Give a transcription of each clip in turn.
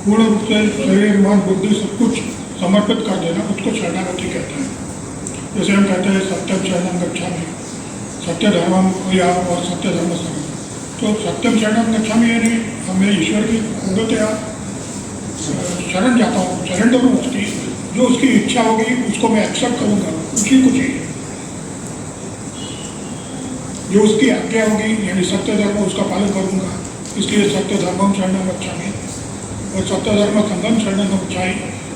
पूर्ण रूप से शरीर मन बुद्धि सब कुछ समर्पित कर देना, उसको शरणागति कहते हैं। जैसे हम कहते हैं सत्यम शरणं गच्छामि, सत्य धर्मम या और सत्य धर्म शरणं। तो सत्यम शरणं गच्छामि यानी मैं ईश्वर की पूर्णतया शरण जाता हूँ, सरेंडर हूँ उसकी, जो उसकी इच्छा होगी उसको मैं एक्सेप्ट करूँगा, उसी को चाहिए। जो उसकी आज्ञा होगी यानी सत्य धर्म उसका पालन करूँगा, इसलिए सत्य धर्मम शरणं गच्छामि और सत्य धर्म संगम शरणं गच्छामि।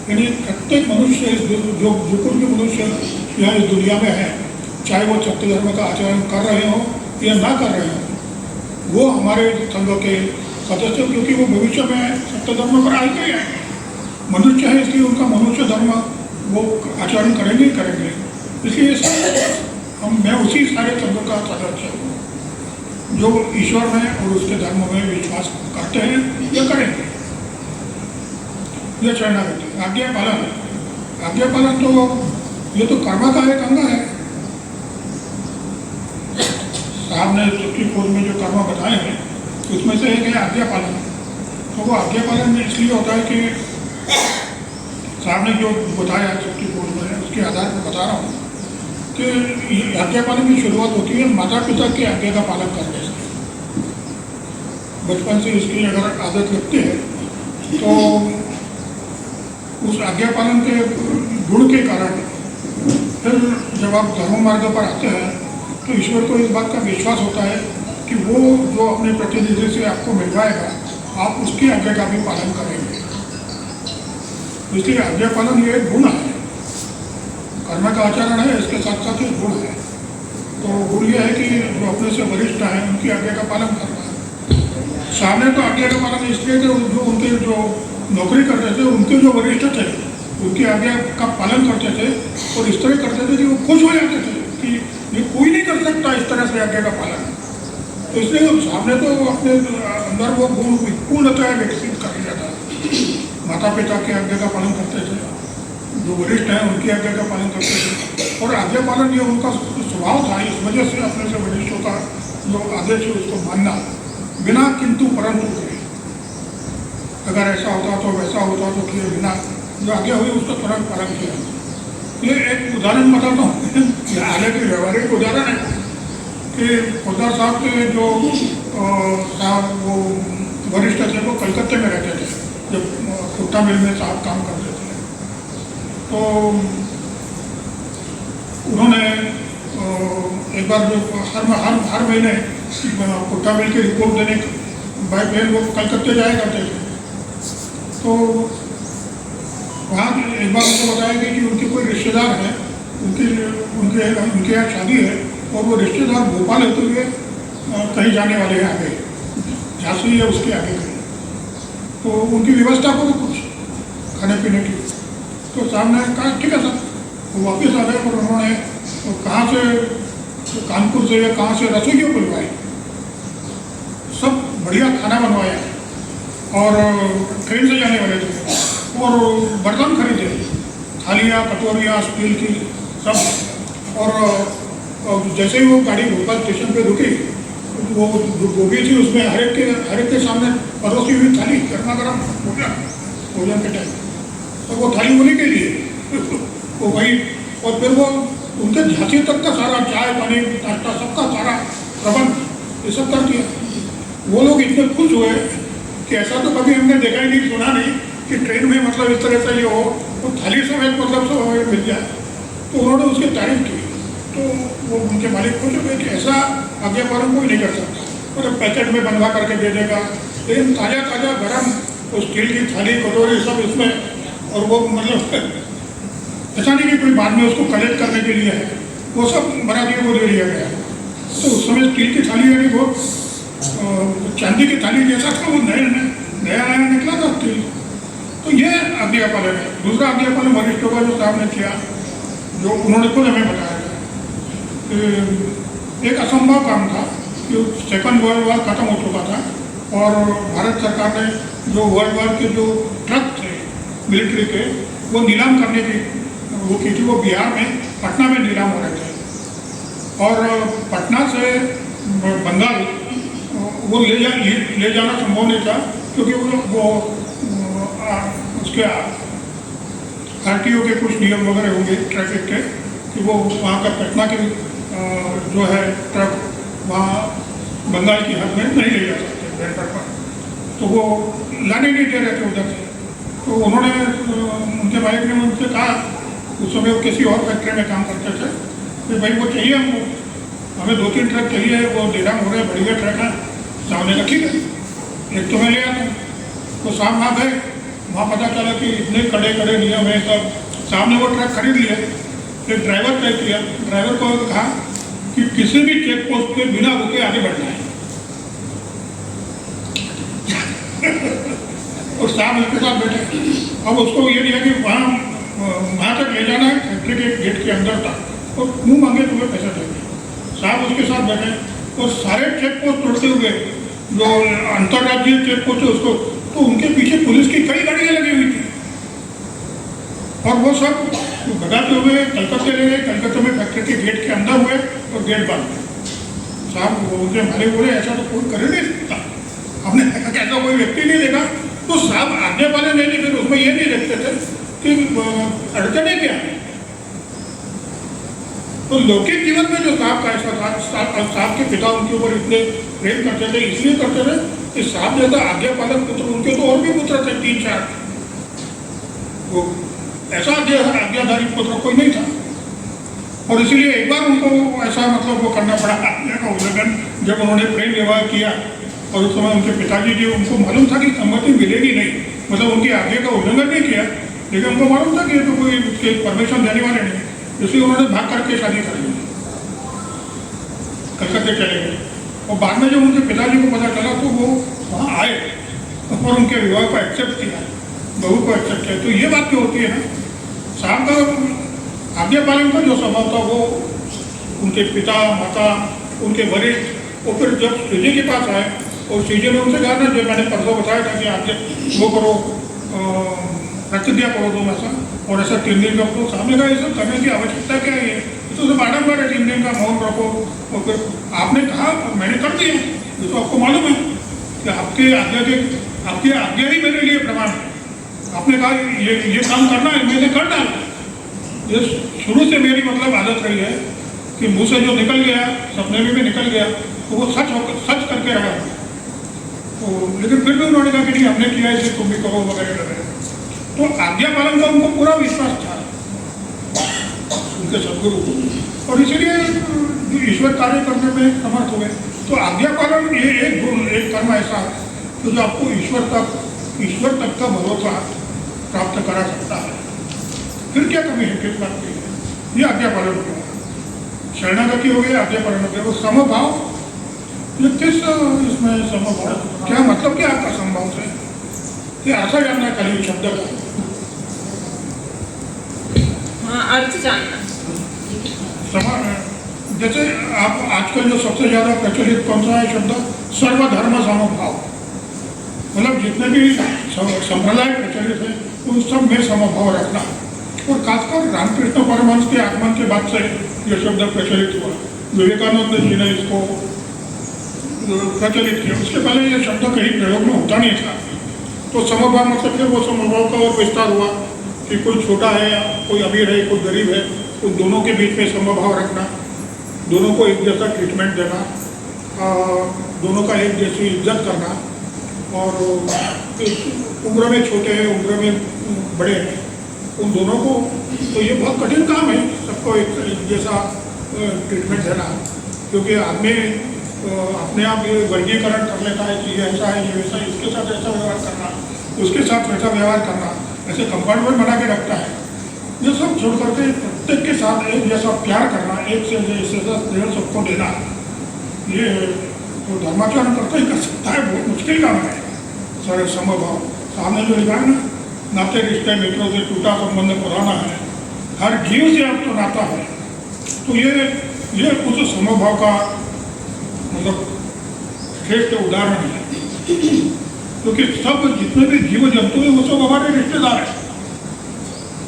यानी प्रत्येक मनुष्य जो कुछ भी मनुष्य यहाँ इस दुनिया में है, चाहे वो सत्य धर्म का आचरण कर रहे हो या ना कर रहे हो, वो हमारे संघ के सदस्य, क्योंकि वो भविष्य में सत्य धर्म पर आएंगे ही आएंगे। मनुष्य है इसलिए उनका मनुष्य धर्म वो आचरण करेंगे ही करेंगे। इसलिए मैं उसी सारे संघ का सदस्य हूँ जो ईश्वर में और उसके धर्म में विश्वास करते हैं या करेंगे। यह शरणागति। आज्ञा पालन, आज्ञा पालन तो ये तो कर्म का एक अंग है। साहब ने सुप्रीम कोर्ट में जो कर्म बताए हैं उसमें से एक है आज्ञा पालन। तो वो आज्ञा पालन इसलिए होता है कि साहब ने जो बताया सुप्रीम कोर्ट में उसके आधार पर बता रहा हूँ कि आज्ञा पालन की शुरुआत होती है माता पिता की आज्ञा का पालन करने से। बचपन से इसकी अगर आदत लगती है तो उस आज्ञा पालन के गुण के कारण फिर जब आप धर्म मार्ग पर आते हैं तो ईश्वर को इस बात का विश्वास होता है कि वो जो अपने प्रतिनिधि से आपको मिलवाएगा आप उसकी आज्ञा का भी पालन करेंगे। इसलिए आज्ञा पालन ये एक गुण है, कर्म का आचरण है, इसके साथ साथ एक गुण है। तो गुण ये है कि जो अपने से वरिष्ठ हैं उनकी आज्ञा का पालन करना है। सामने तो आज्ञा का पालन इसलिए कि जो उनके जो नौकरी करते थे उनके जो वरिष्ठ थे उनकी आज्ञा का पालन करते थे और इस तरह करते थे कि वो खुश हो जाते थे कि ये कोई नहीं कर सकता इस तरह से आज्ञा का पालन। तो इसलिए सामने तो अपने अंदर वो गुण पूर्णतः विकसित कर लिया था। माता पिता की आज्ञा का पालन करते थे, जो वरिष्ठ हैं उनकी आज्ञा का पालन करते थे और आज्ञा पालन ये उनका स्वभाव था। इस वजह से अपने से वरिष्ठों का जो आदेश है उसको मानना बिना किंतु परंतु के। अगर ऐसा होता तो वैसा होता तो किए बिना जो आज्ञा हुई उसका तुरंत पालन किया। ये एक उदाहरण बताता हूँ, हालांकि व्यवहारिक उदाहरण है कि पोदार साहब के जो साहब वो वरिष्ठ थे वो कलकत्ते में रहते थे जब कुट्टा मिल में साहब काम करते थे। तो उन्होंने एक बार जो हर महीने कुट्टा मिल की रिपोर्ट देने बाई प्लेन वो कलकत्ते जाया करते थे। तो वहाँ एक बार उनको बताया गया कि उनके कोई रिश्तेदार हैं, उनके यहाँ शादी है और वो रिश्तेदार भोपाल होते हुए कहीं जाने वाले हैं आगे, झांसी या उसके आगे कहीं। तो उनकी व्यवस्था करो कुछ खाने पीने की। तो साहब ने कहा ठीक है सर। वो वापस आ गए और उन्होंने कहाँ से कानपुर से या कहाँ से रसोइयों बुलवाए, सब बढ़िया खाना बनवाया और ट्रेन से जाने वाले थे और बर्तन खरीदे, थालियाँ कटोरियाँ स्टील की सब। और जैसे ही वो गाड़ी भोपाल स्टेशन पे रुकी वो गोभी थी उसमें हर एक के सामने परोसी हुई थाली गर्मा गर्म भोजन के टाइम। तो वो थाली उन्हीं के लिए वो वही। और फिर वो उनके झांसी तक का सारा चाय पानी नाश्ता सबका सारा प्रबंध ये सब कर दिया। वो लोग इतने खुश हुए कि ऐसा तो कभी हमने देखा ही नहीं, सुना नहीं कि ट्रेन में मतलब इस तरह से ये हो तो थाली समेत मतलब सब मिल जाए। तो उन्होंने उसकी तारीफ की। तो वो उनके मालिक खुश हो गए कि ऐसा आज्ञा पालन कोई नहीं कर सकता, मतलब पैकेट में बनवा करके दे देगा, लेकिन ताज़ा ताज़ा गर्म वो स्टील की थाली कटोरी सब इसमें। और वो मतलब ऐसा नहीं कि कोई बाद में उसको कलेक्ट करने के लिए है, वो सब बना के वो दे दिया गया। तो उस समय स्टील की थाली यानी वो चांदी की थाली जैसा था, वो नया निकला था स्टील। तो ये आज्ञा पालन है। दूसरा आज्ञा पालन वरिष्ठों का जो साहब ने किया, जो उन्होंने खुद हमें बताया था, एक असंभव काम था कि सेकंड वर्ल्ड वॉर खत्म हो चुका था और भारत सरकार ने जो वर्ल्ड वॉर के जो ट्रक थे मिलिट्री के वो नीलाम करने की वो की थी। वो बिहार में पटना में नीलाम हो रहे थे और पटना से बंगाल वो ले जाना संभव नहीं था क्योंकि वो उसके आरटीओ के कुछ नियम वगैरह होंगे ट्रैफिक के कि वो वहाँ का पटना के जो है ट्रक वहाँ बंगाल की हद में नहीं ले जा सकते बेल्टर पर, तो वो लाने नहीं दे रहे थे उधर से। तो उन्होंने उनके मालिक ने उनसे कहा, उस समय वो किसी और फैक्ट्री में काम करते थे, कि भाई वो चाहिए हमको, हमें 2-3 ट्रक चाहिए, वो डेराम हो रहे बढ़िया ट्रक है। साहब ने कहा ठीक है, एक तो मैं ले आता हूँ। तो साहब वहाँ गए, वहाँ पता चला कि इतने कड़े कड़े नियम है सब। साहब ने वो ट्रक खरीद लिया, फिर ड्राइवर तय किया, ड्राइवर को कहा कि किसी भी चेक पोस्ट पे बिना रुके आगे बढ़ना है। और साहब उसके साथ बैठे। अब उसको ये नहीं है कि वहाँ तक ले जाना है, फैक्ट्री के गेट के अंदर तक, और मुँह मांगे तुम्हें पैसा देंगे। साहब उसके साथ बैठे और सारे चेक पोस्ट तोड़ते हुए, जो अंतर्राज्यीय चेक पोस्ट है उसको, तो उनके पीछे पुलिस की कई गाड़ियाँ लगी हुई थी और वो सब भगाते हुए कलकत्ते ले गए। कलकत्ते में फैक्ट्री के गेट के अंदर हुए और गेट बंद। साहब उनके मालिक बोले ऐसा तो कोई कर नहीं सकता, हमने ऐसा कोई व्यक्ति नहीं देखा। तो साहब आगे वाले नहीं, फिर उसमें ये नहीं देखते थे कि अड़चने क्या है। तो लौकिक जीवन में जो साहब का ऐसा था, साहब के पिता उनके ऊपर इतने प्रेम करते थे, इसलिए करते थे कि साहब जैसा आज्ञा पालक पुत्र, उनके तो और भी पुत्र थे 3-4, वो ऐसा आज्ञाधारी पुत्र कोई नहीं था। और इसीलिए एक बार उनको ऐसा मतलब वो करना पड़ा आज्ञा का उल्लंघन, जब उन्होंने प्रेम विवाह किया। और उस समय उनके पिताजी जी, उनको मालूम था कि सम्मति मिलेगी नहीं, मतलब उनकी आज्ञा का उल्लंघन नहीं किया, लेकिन उनको मालूम था कि ये तो कोई परमिशन देने वाले नहीं, इसलिए उन्होंने भाग करके शादी कर ली, कलकत्ते चले गए। और बाद में जब उनके पिताजी को पता चला तो वो वहाँ आए और उनके विवाह को एक्सेप्ट किया, बहू को एक्सेप्ट किया। तो ये बात क्यों होती है ना, साहब का आज्ञा पालन का जो स्वभाव था वो उनके पिता माता उनके वरिष्ठ, वो फिर जब श्रीजी के पास आए और श्रीजी ने उनसे कहा ना, जो मैंने परसों बताया था कि आज्ञा वो करो, प्रतिज्ञा करो तुम ऐसा, और ऐसा 3 दिन का करो। सामने कहा ये सब करने की आवश्यकता क्या है, तो उसे बारम्बार 3 दिन का मौन रखो। और फिर आपने कहा, मैंने कर दिया, ये तो आपको मालूम है कि आपकी आज्ञा ही मेरे लिए प्रमाण है। आपने कहा ये काम करना है, मैंने कर डाला। ये शुरू से मेरी मतलब आदत रही है कि मुँह से जो निकल गया, सपने में भी निकल गया, तो वो सच करके रहा। तो लेकिन फिर भी उन्होंने कहा कि नहीं हमने किया, इसे तुम भी करो वगैरह वगैरह। तो आज्ञा पालन का उनको पूरा विश्वास था उनके सदगुरु को, और इसीलिए ईश्वर कार्य करने में समर्थ हुए। तो आज्ञा पालन ये एक गुण, एक कर्म ऐसा है तो जो आपको ईश्वर तक का भरोसा प्राप्त करा सकता है। फिर क्या कमी है, किस बात की? ये आज्ञा पालन हो गया, शरणागति हो गया, आज्ञा पालन हो गया। वो समभाव, ये किस इसमें समभाव, क्या मतलब क्या आपका समभाव से? ये आशा जानना खाली शब्द का, हाँ अर्थ जानना। जैसे आप आजकल जो सबसे ज्यादा प्रचलित कौन सा है शब्द, सर्वधर्म समभाव, मतलब जितने भी संप्रदाय प्रचलित है उन सब में समभाव रखना। और खासकर रामकृष्ण परमहंस के आगमन के बाद से यह शब्द प्रचलित हुआ, विवेकानंद जी ने इसको प्रचलित किया। उसके पहले यह शब्द कहीं प्रयोग में होता नहीं था। तो समभाव मतलब फिर वो समभाव का और विस्तार हुआ कि कोई छोटा है या कोई अमीर है, कोई गरीब है, तो दोनों के बीच में समभाव रखना, दोनों को एक जैसा ट्रीटमेंट देना, दोनों का एक जैसी इज्जत करना। और उम्र में छोटे हैं, उम्र में बड़े हैं, उन दोनों को, तो ये बहुत कठिन काम है सबको एक जैसा ट्रीटमेंट देना, क्योंकि आदमी अपने आप ये वर्गीकरण कर लेता है कि ये ऐसा है, ये वैसा, इसके साथ ऐसा व्यवहार करना, उसके साथ वैसा व्यवहार करना, ऐसे कंपार्टमेंट बना के रखता है। ये सब छोड़ करके प्रत्येक के साथ एक जैसा प्यार करना, एक से जैसा स्नेह सबको देना, ये तो धर्माचरण करता ही कर सकता है। बहुत मुश्किल काम है सारे समभाव। सामने जो लिखा है ना, नाते रिश्ते मित्रों से टूटा संबंध पुराना है, हर जीव से अब तो नाता है। तो ये कुछ समभाव का मतलब श्रेष्ठ उदाहरण है, क्योंकि सब जितने भी जीव जंतु हैं वो सब हमारे रिश्तेदार हैं।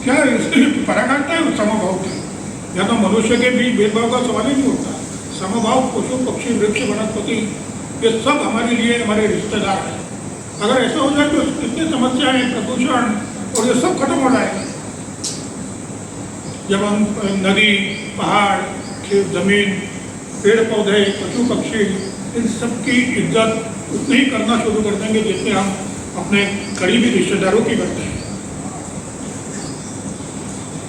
क्या है, इसलिए पराकाष्ठा है समभाव की। या तो मनुष्य के बीच भेदभाव का सवाल ही नहीं होता। समभाव पशु पक्षी वृक्ष वनस्पति ये सब हमारे लिए हमारे रिश्तेदार हैं। अगर ऐसा हो जाए तो कितनी समस्याएं, प्रदूषण और ये सब खत्म हो जाएगा जब हम नदी, पहाड़, खेत, जमीन, पेड़ पौधे, पशु पक्षी, इन सब की इज्जत उतनी ही करना शुरू कर देंगे जितने हम अपने करीबी रिश्तेदारों की करते हैं।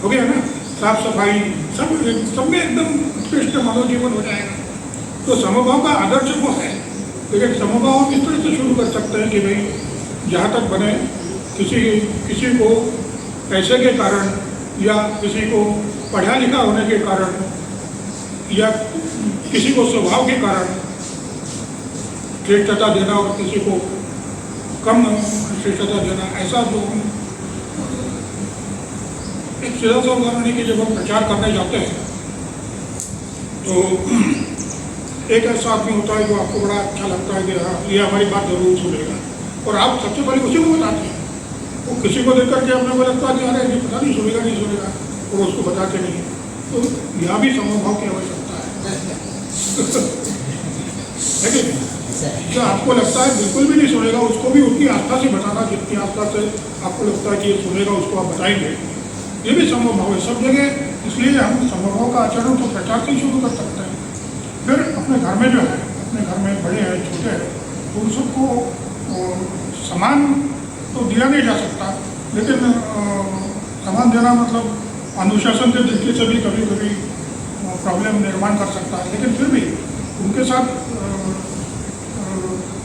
हो गया ना? साफ सफाई सब में एकदम उत्कृष्ट मानव जीवन हो जाएगा। तो समभाव का आदर्श वो है, लेकिन समभाव हम इस तरह से शुरू कर सकते हैं कि भाई जहाँ तक बने किसी को पैसे के कारण या किसी को पढ़ा लिखा होने के कारण या किसी को स्वभाव के कारण श्रेष्ठता देना और किसी को कम श्रेष्ठता देना, ऐसा जो एक सीधा सा उदाहरण है कि जब हम प्रचार करने जाते हैं तो एक ऐसा आदमी होता है जो आपको बड़ा अच्छा लगता है कि हाँ ये हमारी बात जरूर सुनेगा, और आप सबसे पहले उसी को बताते हैं। वो किसी को देख करके अपने को लगता है अरे ये पता नहीं सुनेगा, और उसको बताते नहीं। तो यहाँ भी समभाव की आवश्यकता है कि जो आपको लगता है बिल्कुल भी नहीं सुनेगा, उसको भी उतनी आस्था से बताना जितनी आस्था से आपको लगता है कि ये सुनेगा, उसको आप बताएंगे। ये भी समभाव है सब जगह। इसलिए हम समभाव का आचरण तो प्रचार से ही शुरू कर सकते हैं। फिर अपने घर में जो है, अपने घर में बड़े हैं छोटे हैं, तो उन सबको समान तो दिया नहीं जा सकता, लेकिन समान देना मतलब अनुशासन के दृष्टि से भी कभी कभी प्रॉब्लम निर्माण कर सकता है। लेकिन फिर भी उनके साथ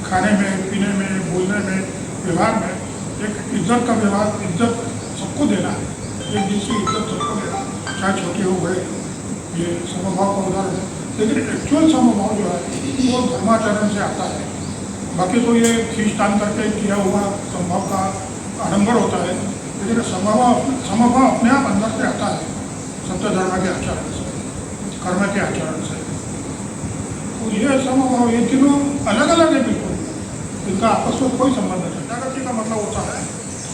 खाने में, पीने में, बोलने में, व्यवहार में एक इज्जत का व्यवहार, इज्जत सबको देना है, एक दूसरी इज्जत सबको देना, चाहे छोटे हो गए, ये समभाव का उदाहरण है। लेकिन एक्चुअल समभाव जो है वो धर्माचरण से आता है। बाकी तो ये खींचतान करके किया हुआ समभाव का आडंबर होता है, लेकिन समभाव अपने आप अंदर से आता है, सत्य धर्म के आचरण से, कर्म के आचरण से। तो ये समभाव, ये तीनों अलग अलग है बिल्कुल, इनका आपस में कोई संबंध नहीं। जागृति का मतलब होता है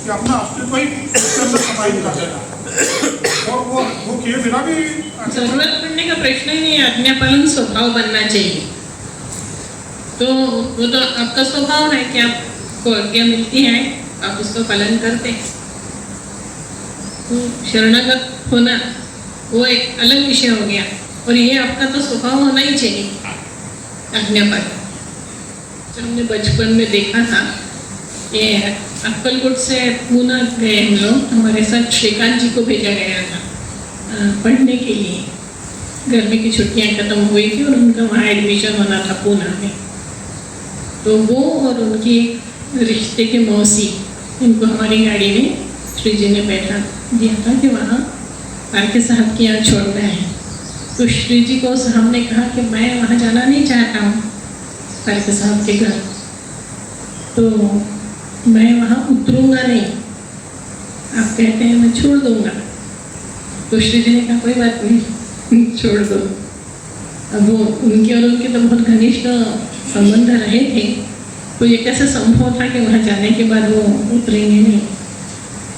कि अपना अस्तित्व ही उसके अंदर समाहित कर देना, और वो किए बिना भी जरूरत पड़ने का प्रश्न ही नहीं है। आज्ञापालन स्वभाव बनना चाहिए। तो वो तो आपका स्वभाव है कि आपको आज्ञा मिलती है, आप उसका पालन करते हैं। तो शरणागत होना वो एक अलग विषय हो गया, और ये आपका तो स्वभाव होना ही चाहिए आज्ञापालन। जब हमने बचपन में देखा था, ये अक्कलकोट से पूना गए हम लोग, हमारे साथ श्रीकांत जी को भेजा गया था पढ़ने के लिए। गर्मी की छुट्टियां खत्म हुई थी और उनका वहाँ एडमिशन होना था पूना में। तो वो और उनकी रिश्ते की मौसी, इनको हमारी गाड़ी में श्री जी ने बैठा दिया था कि वहाँ आके साहब के यहाँ छोड़ना है। तो श्री जी को साहब ने कहा कि मैं वहाँ जाना नहीं चाहता हूँ के साहब के घर, तो मैं वहाँ उतरूँगा नहीं, आप कहते हैं मैं छोड़ दूँगा। तो श्री जी ने कहा कोई बात नहीं, छोड़ दो। अब वो उनके और उनके तो बहुत घनिष्ठ संबंध रहे थे, तो ये कैसे संभव था कि वहाँ जाने के बाद वो उतरेंगे नहीं।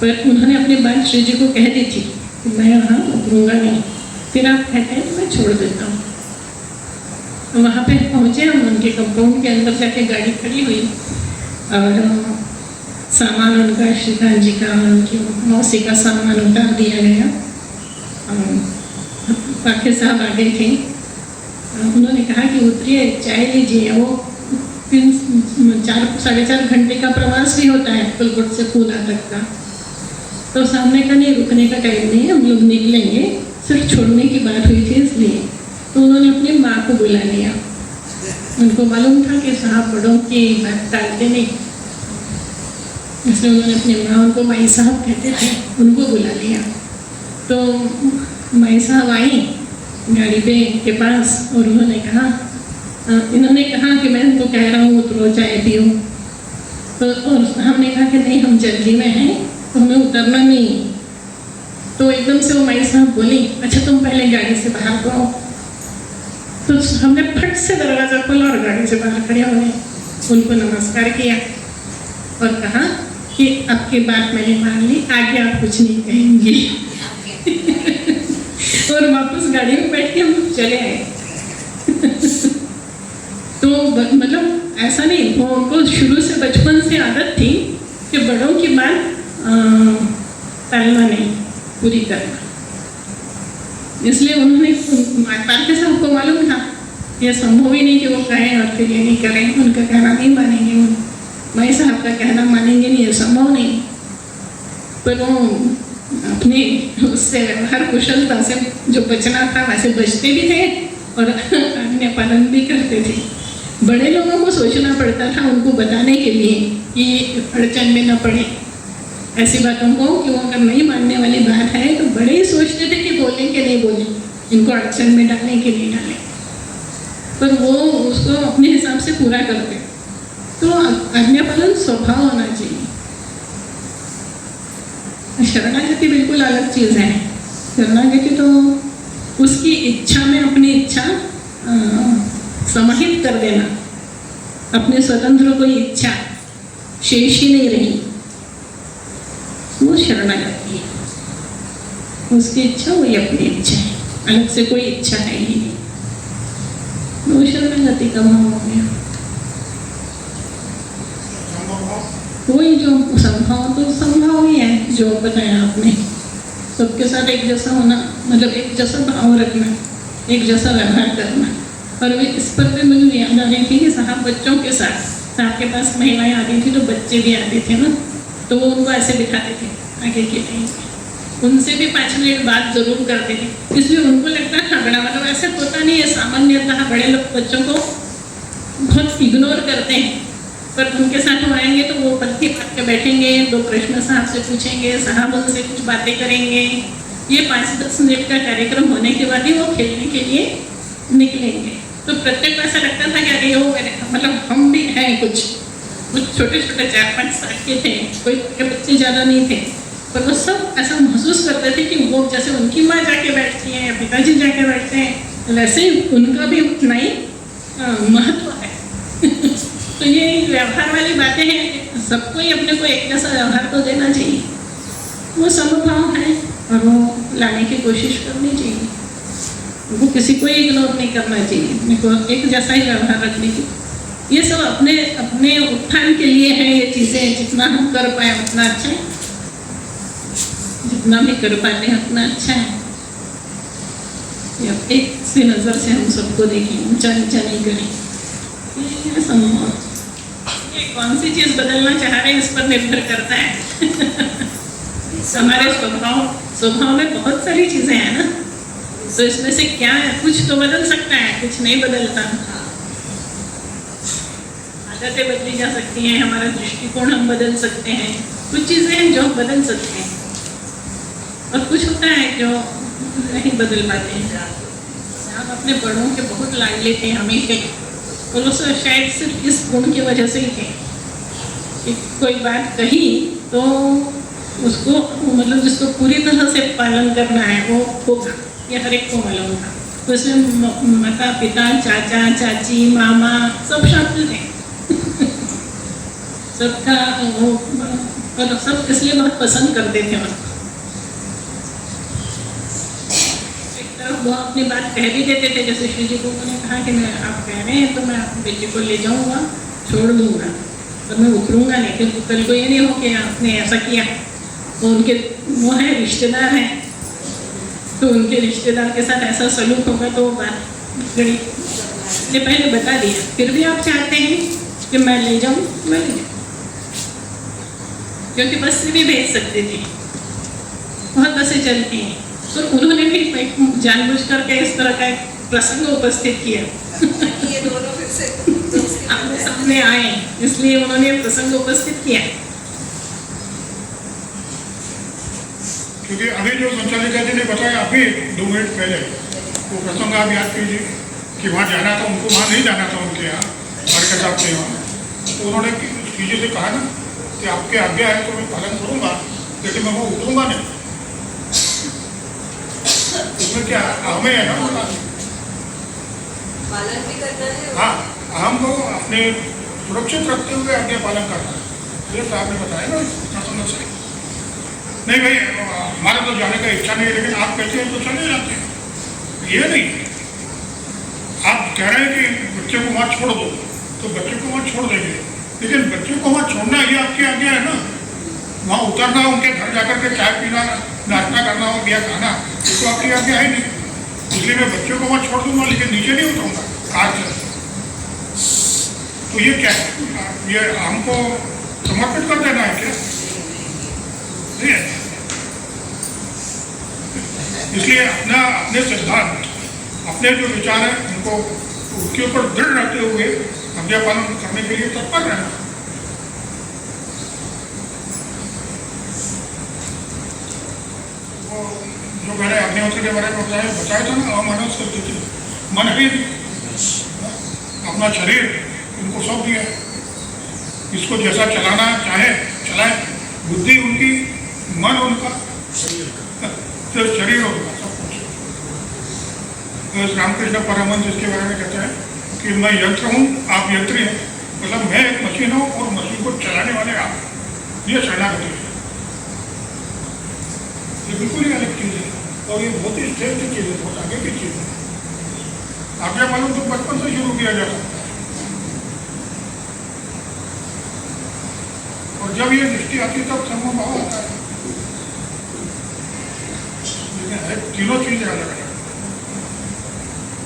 पर उन्होंने अपनी बात श्री जी को कह दी थी कि मैं वहाँ उतरूँगा नहीं। फिर आप कहते हैं मैं छोड़ देता हूँ। तो वहाँ पे पहुँचे हम, उनके कंपाउंड के अंदर जाके गाड़ी खड़ी हुई और सामान उनका, श्रीकांत जी का और उनकी मौसी का सामान उतार दिया गया। पाखे साहब आगे थे, उन्होंने कहा कि उतरिए, चाय लीजिए। वो 4-4.5 घंटे का प्रवास भी होता है अक्कलकोट से पूना तक का। तो सामने का नहीं, रुकने का टाइम नहीं है, हम लोग निकलेंगे, सिर्फ छोड़ने की बात हुई थी इसलिए। तो उन्होंने अपनी माँ को बुला लिया। उनको मालूम था कि साहब बड़ों की बात टालते नहीं, इसलिए उन्होंने अपनी माँ, उनको माई साहब कहते थे, उनको बुला लिया। तो माई साहब आई गाड़ी पे के पास और उन्होंने कहा कि मैं उनको कह रहा हूँ उतरो, चाय पियो। तो और हमने कहा कि नहीं हम जल्दी में हैं, तो हमें उतरना नहीं। तो एकदम से वो माई साहब बोली अच्छा तुम पहले गाड़ी से बाहर तो आओ। तो हमने फट से दरवाज़ा खोला और गाड़ी से बाहर खड़े हो गए, उनको नमस्कार किया और कहा कि आपकी बात मैंने मान ली, आगे आप कुछ नहीं कहेंगे। और वापस गाड़ी में बैठ के हम चले आए। तो मतलब ऐसा नहीं, वो उनको शुरू से बचपन से आदत थी कि बड़ों की बात टालना नहीं, पूरी करना। इसलिए उन्होंने पालके साहब को मालूम था ये संभव ही नहीं कि वो कहें और फिर ये नहीं करें, उनका कहना नहीं मानेंगे, माई साहब का कहना मानेंगे नहीं, ये संभव नहीं। पर वो अपने उससे व्यवहार कुशलता से जो बचना था वैसे बचते भी थे और आज्ञा पालन भी करते थे। बड़े लोगों को सोचना पड़ता था उनको बताने के लिए कि अड़चन में न पड़े ऐसी बातों को, कि वो अगर नहीं मानने वाली बात है तो बड़े ही सोचते थे कि बोलें कि नहीं बोलें, इनको अड़चन में डालें कि नहीं डालें, पर वो उसको अपने हिसाब से पूरा करते। तो आज्ञा पालन स्वभाव होना चाहिए। शरणागति बिल्कुल अलग चीज़ है। शरणागति तो उसकी इच्छा में अपनी इच्छा समाहित कर देना, अपने स्वतंत्र कोई इच्छा शेष ही नहीं रही, वो शरणागति है। उसकी इच्छा वही अपनी इच्छा है, अलग से कोई इच्छा है ही नहीं, वो शरणागति का भाव हो गया। वही जो संभाव, तो संभाव ही है जो बताया आपने, सबके साथ एक जैसा होना, मतलब एक जैसा भाव रखना, एक जैसा व्यवहार करना। और वे इस पर भी मुझे याद आ रही थी कि साहब बच्चों के साथ, साहब के पास महिलाएं आती थी तो बच्चे भी आते थे ना, तो वो उनको ऐसे बिठाते थे आगे के टाइम पे, उनसे भी 5 मिनट बात जरूर करते थे। इसलिए उनको लगता था बड़ा, मतलब ऐसे होता नहीं है सामान्यतः बड़े लोग बच्चों को बहुत इग्नोर करते हैं, पर उनके साथ वो आएंगे तो वो पत्ती पात के बैठेंगे, 2 प्रश्न साहब से पूछेंगे, साहब उनसे कुछ बातें करेंगे। ये 5-10 मिनट का कार्यक्रम होने के बाद ही वो खेलने के लिए निकलेंगे। तो प्रत्येक को ऐसा लगता था कि अरे वो मेरे, मतलब हम भी हैं कुछ छोटे छोटे 4-5 साल के थे, कोई के बच्चे ज़्यादा नहीं थे, पर वो सब ऐसा महसूस करते थे कि वो जैसे उनकी माँ जाके बैठती है या पिताजी जाके बैठते हैं, वैसे ही उनका भी उतना ही महत्व है। तो ये व्यवहार वाली बातें हैं, सबको ही अपने को एक जैसा व्यवहार तो देना चाहिए, वो समभाव है और वो लाने की कोशिश करनी चाहिए। वो किसी को इग्नोर नहीं करना चाहिए, अपने को एक जैसा ही व्यवहार रखने की। ये सब अपने अपने उत्थान के लिए है ये चीज़ें, जितना हम कर पाए उतना अच्छा है, जितना भी कर पाते हैं उतना अच्छा है। एक सी नज़र से हम सबको देखें, ऊंचा नीचा नहीं करें, ये संभव। ये कौन सी चीज़ बदलना चाह रहे हैं इस पर निर्भर करता है। हमारे स्वभाव में बहुत सारी चीज़ें हैं ना, तो इसमें से क्या है, कुछ तो बदल सकता है, कुछ नहीं बदलता। आदतें बदली जा सकती हैं, हमारा दृष्टिकोण हम बदल सकते हैं, कुछ चीज़ें हैं जो बदल सकते हैं और कुछ होता है जो नहीं बदल पाते हैं। आप अपने बड़ों के बहुत लाडले थे हमेशा, और वो शायद सिर्फ इस गुण की वजह से ही थे कि कोई बात कही तो उसको, मतलब जिसको पूरी तरह से पालन करना है वो होगा, ये हर एक को मालूम था। तो इसमें माता पिता, चाचा चाची, मामा सब शामिल थे। सबका वो, और सब इसलिए बहुत पसंद करते थे उसको। एक तरफ वो अपनी बात कह भी देते थे, जैसे श्री जी को उन्होंने कहा कि मैं, आप कह रहे हैं तो मैं बेटे को ले जाऊंगा, छोड़ दूंगा, पर मैं उखरूंगा नहीं, क्योंकि कल को ये नहीं हो कि आपने ऐसा किया। तो उनके वो है रिश्तेदार हैं, तो उनके रिश्तेदार के साथ ऐसा सलूक होगा तो बात गड़ी, इसलिए पहले बता दिया। फिर भी आप चाहते हैं कि मैं ले जाऊँ, मैं ले जाऊँ, क्योंकि बस से भी भेज सकते थे, बहुत बसें चलती हैं। तो उन्होंने भी जानबूझ करके इस तरह का एक प्रसंग उपस्थित किया। ये दोनों फिर से आमने सामने आए, इसलिए उन्होंने प्रसंग उपस्थित किया। क्योंकि अभी जो संचालिका जी ने बताया अभी 2 मिनट पहले, वो प्रसंग आप याद कीजिए कि वहाँ जाना था, उनको वहाँ नहीं जाना था, उनके यहाँ के साहब के यहाँ। तो उन्होंने चीज़ें से कहा ना कि आपके आज्ञा है तो मैं पालन करूँगा, लेकिन मैं वो उतरूँगा नहीं। उसमें क्या हमें है ना, पालन भी करना है। हाँ, हम को अपने सुरक्षित रखते हुए आज्ञा पालन करना है। ये साहब ने बताया ना प्रसंग से। नहीं भाई, हमारा तो जाने का इच्छा नहीं है, लेकिन आप कहते हैं तो चले जाते हैं। ये नहीं, आप कह रहे हैं कि बच्चे को वहाँ छोड़ दो, तो बच्चे को वहाँ छोड़ देंगे, लेकिन बच्चे को वहाँ छोड़ना ये आपकी आज्ञा है ना। वहाँ उतरना, उनके घर जाकर के चाय पीना, नाश्ता करना और या खाना, तो आपकी आगे है नहीं। इसलिए मैं बच्चों को वहाँ छोड़ दूंगा, लेकिन नीचे नहीं उतरूंगा कार से। तो ये क्या है? ये हमको समर्पित कर देना है क्या? नहीं है। इसलिए अपने सिद्धांत, अपने जो विचार है उनको उसके ऊपर दृढ़ रहते हुए आज्ञा पालन करने के लिए तत्पर रहना। वो जो मैंने अग्निहोत्र के बारे में बताया था ना, अमानव स्थिति, मन ही अपना शरीर उनको सौंप दिया, इसको जैसा चलाना चाहे चलाए, बुद्धि उनकी, मन उनका, सिर्फ शरीर उनका, सब कुछ। तो रामकृष्ण परमहंस इसके बारे में कहते हैं कि मैं यंत्र हूँ, आप यंत्री हैं, मतलब मैं एक मशीन हूँ और मशीन को चलाने वाले आप। ये शरणागति है, ये बिल्कुल ही अलग चीज़ है और ये बहुत ही श्रेष्ठ चीज़ है, बहुत आगे की चीज़ है। आज्ञा पालन तो बचपन से शुरू किया जा सकता है, और जब ये दृष्टि आती तब समूह भाव आता है। लेकिन है तीनों चीजें अलग अलग,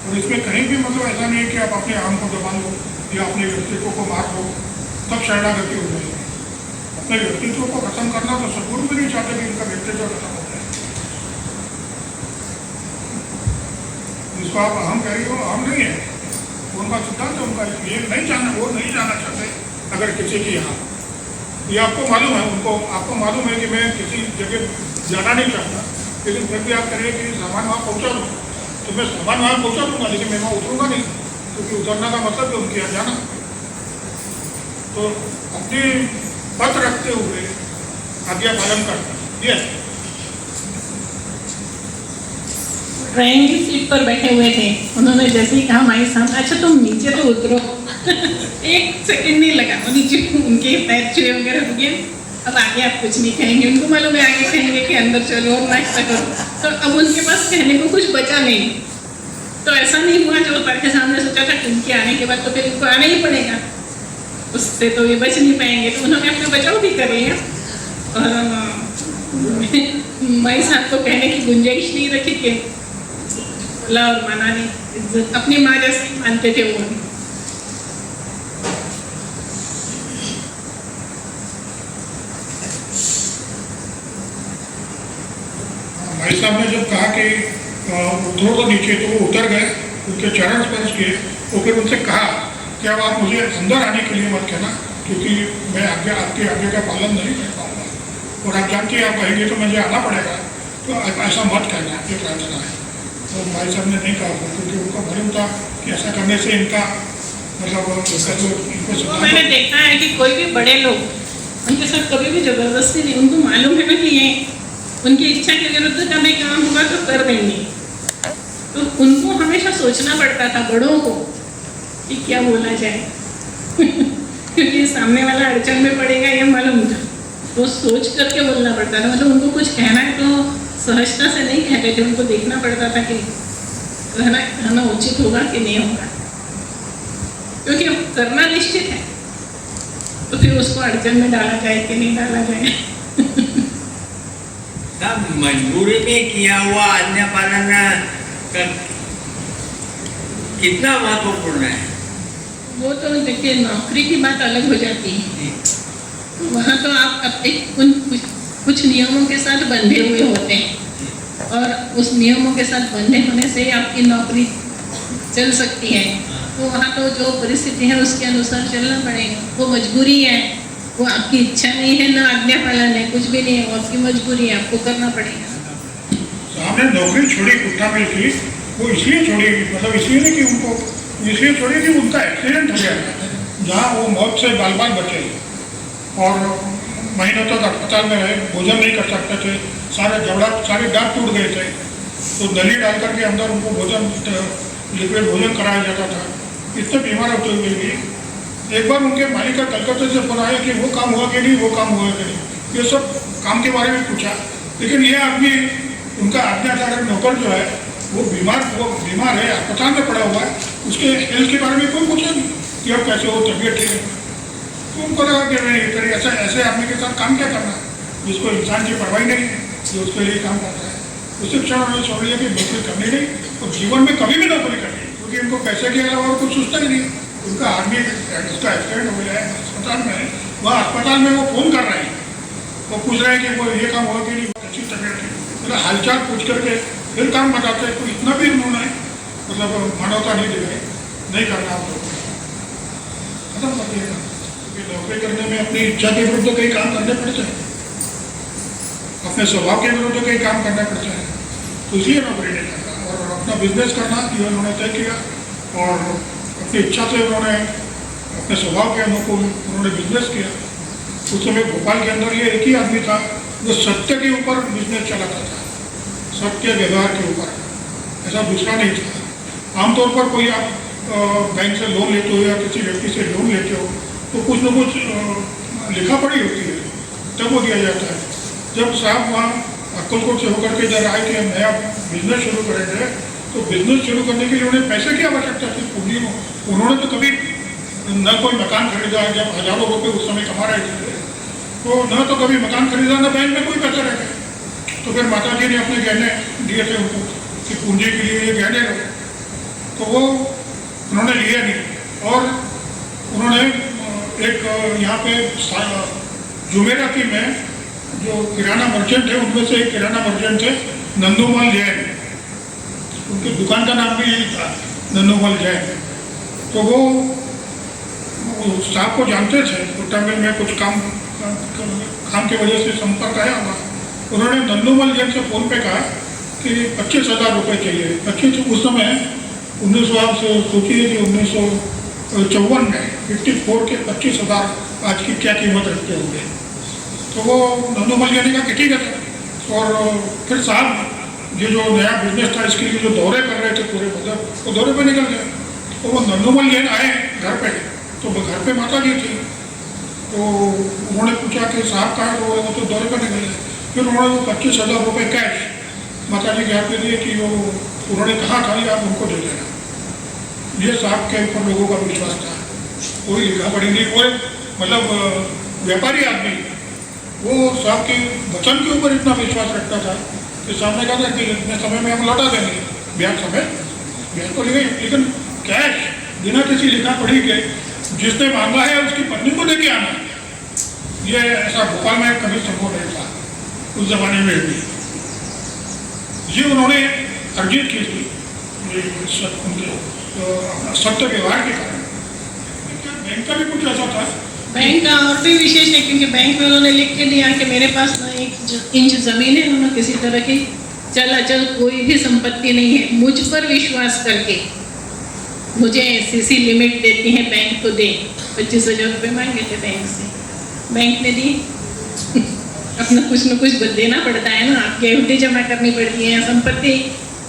और इसमें कहीं भी मतलब ऐसा नहीं है कि आप अपने आम को दबा लो या अपने व्यक्तित्व को मार लो तब शरणागति हो जाएगी। अपने व्यक्तित्व को खत्म करना तो सदगुरु भी नहीं चाहते कि इनका व्यक्तित्व खत्म हो जाए। जिसको आप अहम कह रही हो, अहम नहीं है, उनका सिद्धांत है उनका, ये नहीं जाना, वो नहीं जाना चाहते। अगर किसी की यहाँ ये आपको मालूम है, उनको आपको मालूम है कि मैं किसी जगह जाना नहीं चाहता, लेकिन फिर भी आप करिए कि सामान वहाँ पहुँचा दूँ, तो मैं सामान वहाँ पहुँचा दूँगा, लेकिन मैं वहाँ उतरूँगा नहीं, क्योंकि उतरना का मतलब है उनके यहाँ जाना। तो अपनी पथ रखते हुए आज्ञा पालन करना, ये ड्राइंग की सीट पर बैठे हुए थे, उन्होंने जैसे ही कहा माई साहब अच्छा तुम नीचे तो उतरो एक सेकंड नहीं लगा, वो नीचे उनके पैर छुए वगैरह हो गए। अब आगे आप कुछ नहीं कहेंगे, उनको मालूम है आगे कहेंगे कि अंदर चलो और नाश्ता करो, तो अब उनके पास कहने को कुछ बचा नहीं। तो ऐसा नहीं हुआ जो उतर के सामने सोचा था कि उनके आने के बाद तो फिर इनको आना ही पड़ेगा, उससे तो ये बच नहीं पाएंगे, तो उन्होंने अपने बचाव भी कर लिया। और माई साहब को कहने की गुंजाइश नहीं रखी कि बोला और माना नहीं, इज्जत अपनी माँ जैसे मानते थे वो। भाई साहब ने जब कहा कि उतरो तो नीचे, तो वो उतर गए, उनके चरण स्पर्श किए, तो फिर उनसे कहा कि अब आप मुझे अंदर आने के लिए मत कहना, क्योंकि मैं आपकी आज्ञा का पालन नहीं कर पाऊंगा, और आप जानते आप कहेंगे तो मुझे आना पड़ेगा, तो ऐसा मत कहना, ये प्रार्थना है। तो भाई साहब ने नहीं कहा, क्योंकि उनको मालूम था कि ऐसा करने से इनका मतलब मैंने देखा है कि कोई भी बड़े लोग उनके साथ कभी भी जबरदस्ती नहीं, उनको मालूम है ना कि ये उनकी इच्छा के विरुद्ध का भी काम होगा तो कर देंगे, तो उनको हमेशा सोचना पड़ता था बड़ों को कि क्या बोला जाए क्योंकि सामने वाला अड़चन में पड़ेगा ये मालूम था, तो सोच करके बोलना पड़ता था। मतलब उनको कुछ कहना है तो सहजता से नहीं कहते थे, उनको देखना पड़ता था कि कहना उचित होगा कि नहीं होगा, क्योंकि करना निश्चित है, तो फिर उसको अड़चन में डाला जाए कि नहीं डाला जाए। मजबूरी में किया हुआ आज्ञा पालन कितना महत्वपूर्ण है? वो तो देखिए नौकरी की बात अलग हो जाती है, वहाँ तो आप अपने कुछ नियमों के साथ बंधे हुए होते हैं, और उस नियमों के साथ बंधे होने से ही आपकी नौकरी चल सकती है। तो वहाँ तो जो परिस्थिति है उसके अनुसार चलना पड़ेगा, वो मजबूरी है, वो आपकी इच्छा नहीं है, ना आज्ञा पालन है, कुछ भी नहीं है, वो आपकी मजबूरी है, आपको करना पड़ेगा। सामने नौकरी छोड़ी कुत्ता मिल की, वो इसलिए छोड़ी, मतलब इसलिए नहीं कि उनको इसलिए छोड़ी कि उनका एक्सीडेंट हो गया, जहाँ वो मौत से बाल बाल बचे और महीनों तक अस्पताल में रहे, भोजन नहीं कर सकते थे, सारे दांत टूट गए थे, तो नली डाल करके अंदर उनको भोजन, लिक्विड भोजन कराया जाता था। इतने बीमार होते हुए भी एक बार उनके मालिक का कलकत्ते से फोन आया कि वो काम हुआ कि नहीं, वो काम हुआ कि नहीं, ये सब काम के बारे में पूछा, लेकिन ये आदमी उनका आज्ञाधारक नौकर जो है वो बीमार है, अस्पताल में पड़ा हुआ है, उसके हेल्थ के बारे में कोई पूछा नहीं कि अब कैसे हो, तबीयत ठीक है। तो उनको लगा कि नहीं, फिर ऐसे आदमी के साथ काम क्या करना, जिसको इंसान की परवाही नहीं है, जो उसके लिए काम करता है, उसी क्षण उन्होंने छोड़ लिया कि नौकरी करनी नहीं और जीवन में कभी भी नौकरी करनी, क्योंकि इनको पैसे के अलावा और कुछ सोचता ही नहीं। उनका आदमी उसका एक्सीडेंट हो गया है अस्पताल में, वह अस्पताल में वो फ़ोन कर रहे हैं, वो पूछ रहे हैं कि वो ये काम हुआ कि नहीं, अच्छी तबीयत है, मतलब हालचाल पूछ करके फिर काम बताते हैं। तो इतना भी उन्होंने मतलब मानवता नहीं दिखाई, नहीं करना हम लोग खत्म कर दिया। क्योंकि नौकरी करने में अपनी इच्छा के विरुद्ध कई काम करने पड़ते हैं, अपने स्वभाव के विरुद्ध कई काम करना पड़ता है, तो इसलिए नौकरी नहीं करना। और अपना बिजनेस करना ये उन्होंने तय किया और अपनी इच्छा से उन्होंने अपने स्वभाव के अनुकूल उन्होंने बिजनेस किया। उस समय भोपाल के अंदर ये एक ही आदमी था जो सत्य के ऊपर बिजनेस चलाता था, सत्य व्यवहार के ऊपर, ऐसा दूसरा नहीं था। आमतौर पर कोई आप बैंक से लोन लेते हो या किसी व्यक्ति से लोन लेते हो तो कुछ न कुछ लिखा पढ़ी होती है, तब वो दिया जाता है। जब साहब वहाँ अक्कलकोट से होकर के जब आए कि हम नया बिजनेस शुरू करेंगे, तो बिजनेस शुरू करने के लिए उन्हें पैसे की आवश्यकता थी, पूंजी को। उन्होंने तो कभी न कोई मकान खरीदा, जब हजारों रुपये उस समय कमा रहे थे, तो न तो कभी मकान खरीदा, न बैंक में कोई पैसे रखे। तो फिर माता जी ने अपने गहने दिए थे उनको कि पूंजी के लिए ये गहने लो, तो वो उन्होंने लिए नहीं। और उन्होंने एक यहाँ पे जुमेराती में जो किराना मर्चेंट है, उनमें से एक किराना मर्चेंट थे नंदूमल जैन, उनकी दुकान का नाम भी यही था, नंदूमल जैन। तो वो साहब को जानते थे, कोटा मिल में कुछ काम की वजह से संपर्क आया हुआ। उन्होंने नंदूमल जैन से फ़ोन पे कहा कि 25,000 रुपये चाहिए। 25 उस समय 1900, आप सोचिए कि 1954 में 54 के 25,000 आज की क्या कीमत रखते होंगे। तो वो नंदूमल जैन ने कहा कि ठीक है सर। और फिर साहब ये जो नया बिजनेस था, इसके लिए जो दौरे कर रहे थे पूरे, मतलब वो दौरे पे निकल गए। तो वो नंदूमल जैन आए घर पे, तो घर पे माता जी थी। तो उन्होंने पूछा कि साहब कहाँ, तो वो तो दौरे पर निकल गए। फिर उन्होंने वो 25,000 रुपये कैश माता जी के हाथ में दिए कि वो उन्होंने कहा था कि आप उनको दे देना। ये साहब के ऊपर लोगों का विश्वास था, कोई लिखा पढ़ी नहीं, कोई मतलब व्यापारी आदमी, वो साहब के वचन के ऊपर इतना विश्वास रखता था कि सामने कहा था कि इतने समय में हम लौटा देंगे, ब्याज समय ब्याज को लेंगे, लेकिन कैश बिना किसी लिखा पढ़ी के जिसने मांगा है उसकी पत्नी को लेके आना, ये ऐसा भोपाल में कभी संभव नहीं था उस जमाने में भी। ये उन्होंने अर्जित की थी उनके अपना सत्य व्यवहार के कारण। बैंक का भी कुछ ऐसा था। बैंक का और भी विशेष है, क्योंकि बैंक में उन्होंने लिख के दिया कि मेरे पास ना 1 इंच जमीन है, उन्होंने किसी तरह की चल अचल कोई भी संपत्ति नहीं है। मुझ पर विश्वास करके मुझे ऐसी लिमिट देती है बैंक को दे। 25,000 रुपये मांगे थे बैंक से, बैंक ने दी। अपना कुछ न कुछ देना पड़ता है ना, आपकी एफडी जमा करनी पड़ती है, संपत्ति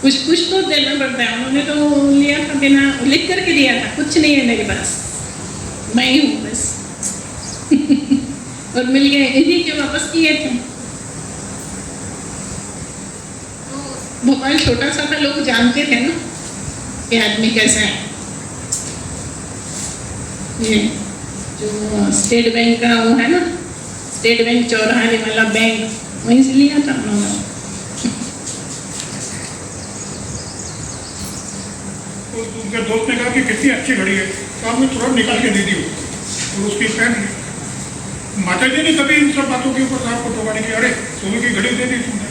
कुछ तो देना पड़ता है। उन्होंने तो लिया था, बिना लिख करके दिया था, कुछ नहीं है मेरे पास, मैं ही हूँ बस। और मिल गए, इन्हीं के वापस किए थे। भोपाल छोटा सा था, लोग जानते थे ना कि आदमी कैसा है। ये जो स्टेट बैंक का वो है ना, स्टेट बैंक चौराहे वाला बैंक, वहीं से लिया था उन्होंने। उनके दोस्त ने कहा कि कितनी अच्छी घड़ी है, तो आपने तुरंत निकाल के दे दी और उसकी पहन ली। माता जी ने कभी इन सब बातों के ऊपर साहब को टोका नहीं किया, अरे सोने की घड़ी दे दी तुमने,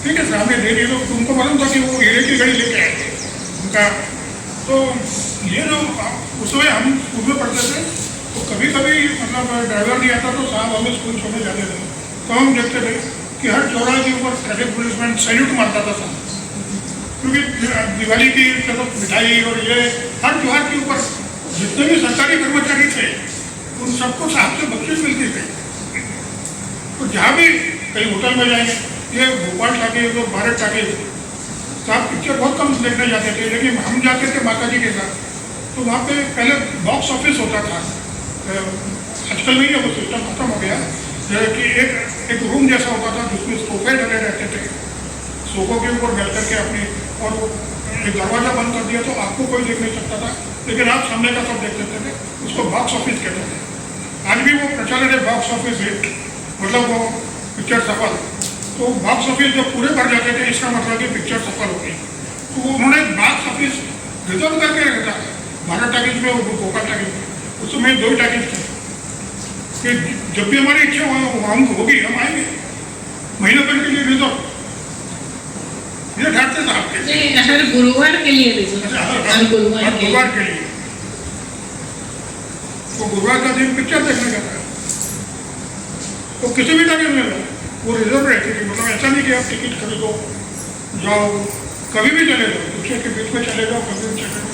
ठीक है साहब ने दे दी। तो तुमको मालूम था कि वो हीरे की घड़ी लेके आए थे उनका। तो ये जो उस समय हम स्कूल में पढ़ते थे, तो कभी कभी मतलब ड्राइवर नहीं आता तो साहब हमें स्कूल छोड़ने जाते थे, तो हम देखते थे कि हर चौराहे के ऊपर ट्रैफिक पुलिसमैन सैल्यूट मारता था साहब, क्योंकि दिवाली की तरफ मिठाई और ये हर त्योहार के ऊपर जितने भी सरकारी कर्मचारी थे उन सबको साहब से बख्शिश मिलती थी। तो जहाँ भी कहीं होटल में जाएंगे, ये भोपाल टाके तो भारत टाके साहब पिक्चर बहुत कम देखने जाते थे, लेकिन हम जाते थे माता जी के साथ। तो वहाँ पे पहले बॉक्स ऑफिस होता था, आजकल नहीं है वो सिस्टम खत्म हो गया, कि एक रूम जैसा होता था जिसमें सोफे डले रहते थे, सोफों के ऊपर बैठ करके अपनी, और एक दरवाज़ा बंद कर दिया तो आपको कोई देख नहीं सकता था, लेकिन आप सामने का सब देख सकते थे। उसको बॉक्स ऑफिस कहते थे। आज भी वो प्रचलन है बॉक्स ऑफिस हिट, मतलब वो पिक्चर सफल। तो बॉक्स ऑफिस जब पूरे भर जाते थे इसका मतलब कि पिक्चर सफल हो गई। तो उन्होंने बॉक्स ऑफिस रिजर्व करके रखा था, भारत टाकीज में और गोपाल टाकीज में। उस समय 2 टाकीज थे कि जब भी हमारी इच्छा हम होगी हम आएंगे, महीने भर के लिए रिजर्व। ये ठाकरे साहब के हर गुरुवार के लिए रिजर्व, हर गुरुवार के लिए। के लिए तो गुरुवार का दिन पिक्चर देखने का था, तो किसी भी टाइम में वो रिजर्व रहती थी। मतलब ऐसा नहीं कि आप टिकट खरीदो जाओ, कभी भी चले जाओ, पिक्चर के बीच में चले जाओ, कभी भी चले जाओ,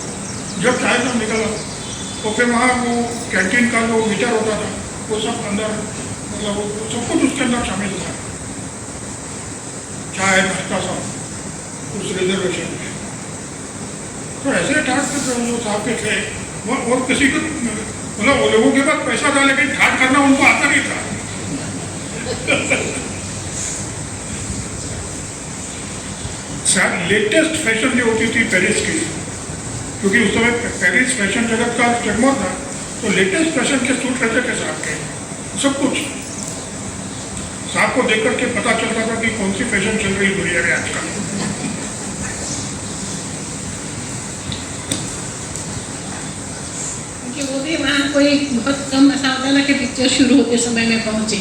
जब चाहे तब निकल आओ। तो फिर वहाँ वो कैंटीन का जो मीटर होता था वो सब अंदर, मतलब वो सब कुछ उसके अंदर शामिल था, चाय नाश्ता सब उस रिजर्वेशन में। तो ऐसे ठाट जो साहब के थे वो, और किसी को मतलब वो लोगों के पास पैसा था लेकिन ठाट करना उनको आता नहीं था। लेटेस्ट फैशन जो होती थी पेरिस की, क्योंकि उस समय पेरिस फैशन जगत का जगमग था, तो लेटेस्ट फैशन के सूट रहते थे साहब के, सब कुछ साहब को देख करके पता चलता था कि कौन सी फैशन चल रही दुनिया में आजकल। क्योंकि वो भी वहाँ कोई बहुत कम ऐसा होता ना कि पिक्चर शुरू होते समय में पहुँचे।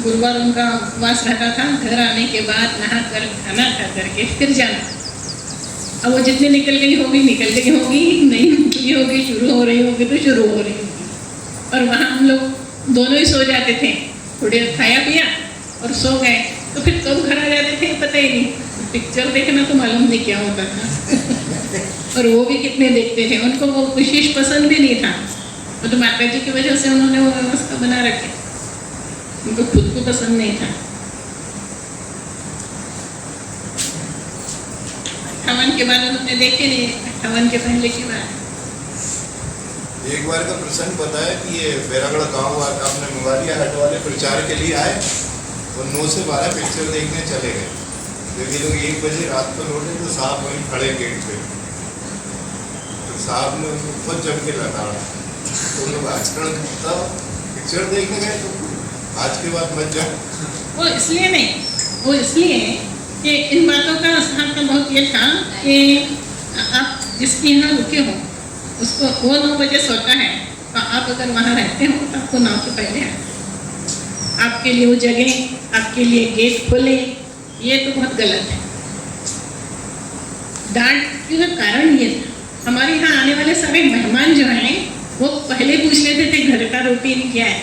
गुरुवार उनका उपवास रहता था, घर आने के बाद नहा कर खाना खा करके फिर जाना। अब वो जितनी निकल गई होगी, नहीं निकली होगी, शुरू हो रही होगी तो शुरू हो रही होगी। और वहाँ हम लोग दोनों ही सो जाते थे, थोड़ी देर खाया पिया और सो गए। तो फिर कब घर आ जाते थे पता ही नहीं। पिक्चर देखना तो मालूम नहीं क्या होता था। और वो भी कितने देखते थे, उनको वो विशेष पसंद भी नहीं था। वो तो माता जी की वजह से उन्होंने वो व्यवस्था बना रखी, उनको खुद को पसंद नहीं था। 58 के बाद उन्होंने देखे नहीं, 58 के पहले की बात। एक बार का प्रसंग बताया कि ये बैरागढ़ गांव आपने मुगालिया हट वाले प्रचार के लिए आए और 9 से 12 पिक्चर देखने चले गए। जब ये लोग 1 बजे रात को लौटे तो साहब वहीं खड़े गेट पे। तो साहब ने उनको खुद जम के लताड़ा, तो लोग आचरण करता पिक्चर देखने गए तो आज के बाद मत जाओ। वो इसलिए नहीं, वो इसलिए कि इन बातों का साहब का बहुत ये था कि आप जिसके यहाँ रुके हो उसको, वो 9 बजे सोता है तो आप अगर वहाँ रहते हो तो आपको 9 से पहले आपके लिए वो जगह, आपके लिए गेट खोले, ये तो बहुत गलत है। डांट का कारण ये था, हमारे यहाँ आने वाले सारे मेहमान जो हैं वो पहले पूछ लेते थे घर का रूटीन क्या है।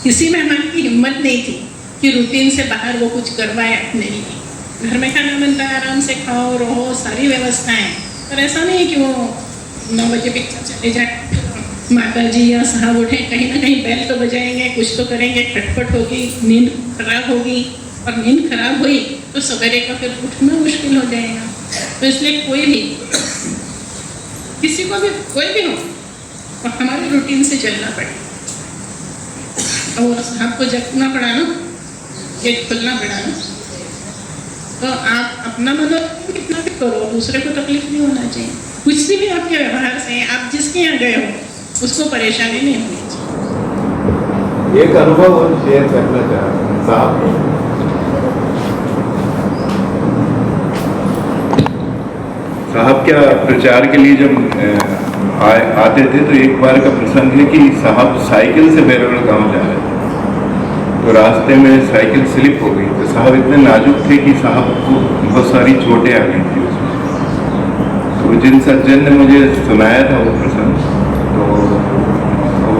किसी मेहमान की हिम्मत नहीं थी कि रूटीन से बाहर वो कुछ करवाए अपने लिए। घर में खाना बनता है, आराम से खाओ रहो, सारी व्यवस्थाएं। पर ऐसा नहीं है कि वो 9 बजे पिक्चर चले जाए, माता जी या साहब उठे, कहीं ना कहीं बैल तो बजाएंगे, कुछ तो करेंगे, खटपट होगी, नींद खराब होगी, और नींद खराब हुई तो सवेरे का फिर उठना मुश्किल हो जाएगा। तो इसलिए कोई भी, किसी को भी, कोई भी हो, तो हमारे रूटीन से चलना पड़े। और साहब को जगना पड़ा ना, गेट खुलना पड़ा ना, तो आप अपना मतलब कितना भी करो, दूसरे को तकलीफ नहीं होना चाहिए। कुछ भी आपके व्यवहार से, आप जिसके यहाँ गए हो उसको परेशानी नहीं होनी चाहिए। एक अनुभव और शेयर करना चाह रहा हूँ साहब। साहब क्या प्रचार के लिए जब आते थे तो एक बार का प्रसंग है कि साहब साइकिल से बैरागढ़ गांव जा रहे थे, तो रास्ते में साइकिल स्लिप हो गई। तो साहब इतने नाजुक थे कि साहब को बहुत सारी चोटें आ गई थी उसमें। तो जिन सज्जन ने मुझे सुनाया था वो प्रसंग, तो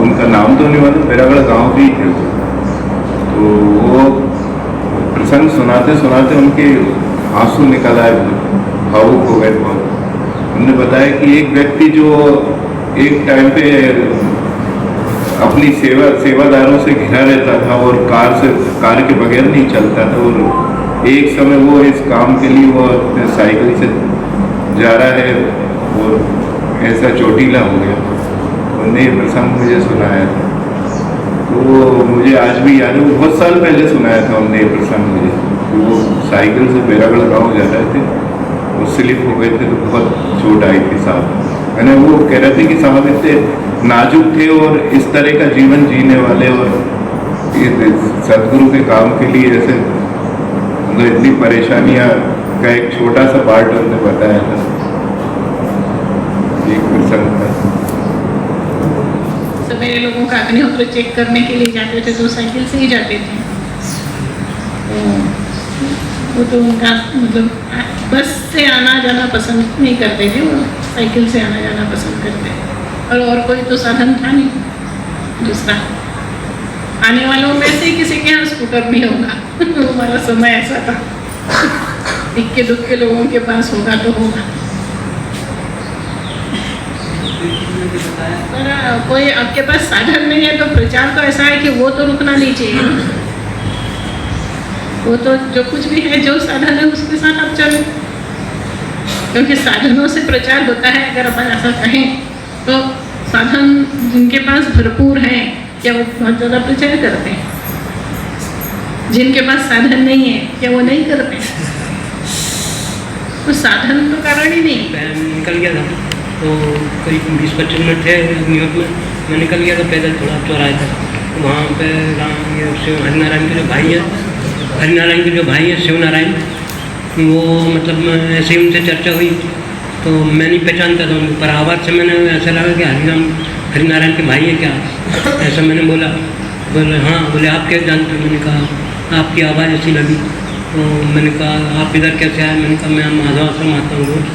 उनका नाम तो नहीं मालूम, बैरागढ़ गांव भी थे वो। तो वो प्रसंग सुनाते सुनाते उनके आंसू निकल आए, भावुक हो गए बहुत। उन्होंने बताया कि एक व्यक्ति जो एक टाइम पे अपनी सेवादारों से घिरा रहता था और कार के बगैर नहीं चलता था, और एक समय वो इस काम के लिए वो साइकिल से जा रहा है और ऐसा चोटीला हो गया। उन्होंने ये प्रसंग मुझे सुनाया था, तो मुझे आज भी याद है। वो बहुत साल पहले सुनाया था उन्होंने ये प्रसंग मुझे। वो साइकिल से बैरागढ़ गाँव जा रहे थे, वो स्लिप हो गए थे तो बहुत चोट आई थी साहब। मैंने वो कह रहे थे कि साहब इतने नाजुक थे और इस तरह का जीवन जीने वाले, और ये सदगुरु के काम के लिए जैसे मतलब इतनी परेशानियां का एक छोटा सा पार्ट उन्होंने बताया था, एक प्रसंग था। सवेरे लोगों का अग्निहोत्र चेक करने के लिए जाते थे तो साइकिल से ही जाते थे। तो वो तो उनका मतलब बस से आना जाना पसंद नहीं करते थे, वो साइकिल से आना जाना पसंद करते थे। और कोई तो साधन था नहीं दूसरा। आने वालों में से किसी के यहाँ स्कूटर नहीं होगा हमारा समय ऐसा था। इक्के दुक्के लोगों के पास होगा तो होगा। पर कोई आपके पास साधन नहीं है तो प्रचार तो ऐसा है कि वो तो रुकना नहीं चाहिए। वो तो जो कुछ भी है, जो साधन है उसके साथ आप चलो, क्योंकि साधनों से प्रचार होता है। अगर अपन ऐसा कहें तो साधन जिनके पास भरपूर हैं क्या वो बहुत ज़्यादा प्रचार करते हैं? जिनके पास साधन नहीं है क्या वो नहीं करते? तो साधन तो कारण ही नहीं। निकल गया था तो करीब 20-25 मिनट थे न्यूयॉर्क में। मैं निकल गया था पैदल थोड़ा चौराहे तक। वहाँ पे हरिनारायण के जो भाई हैं, हरिनारायण के जो भाई हैं शिवनारायण, वो मतलब ऐसे ही उनसे चर्चा हुई तो मैं नहीं पहचानता था उनको, पर आवाज़ से मैंने ऐसा लगा कि हरिनारायण के भाई है क्या, ऐसा मैंने बोला। बोले हाँ, बोले आप क्या जानते हो? मैंने कहा आपकी आवाज़ ऐसी लगी। तो मैंने कहा आप इधर कैसे आए? मैंने कहा मैं माधव आश्रम आता हूँ रोज,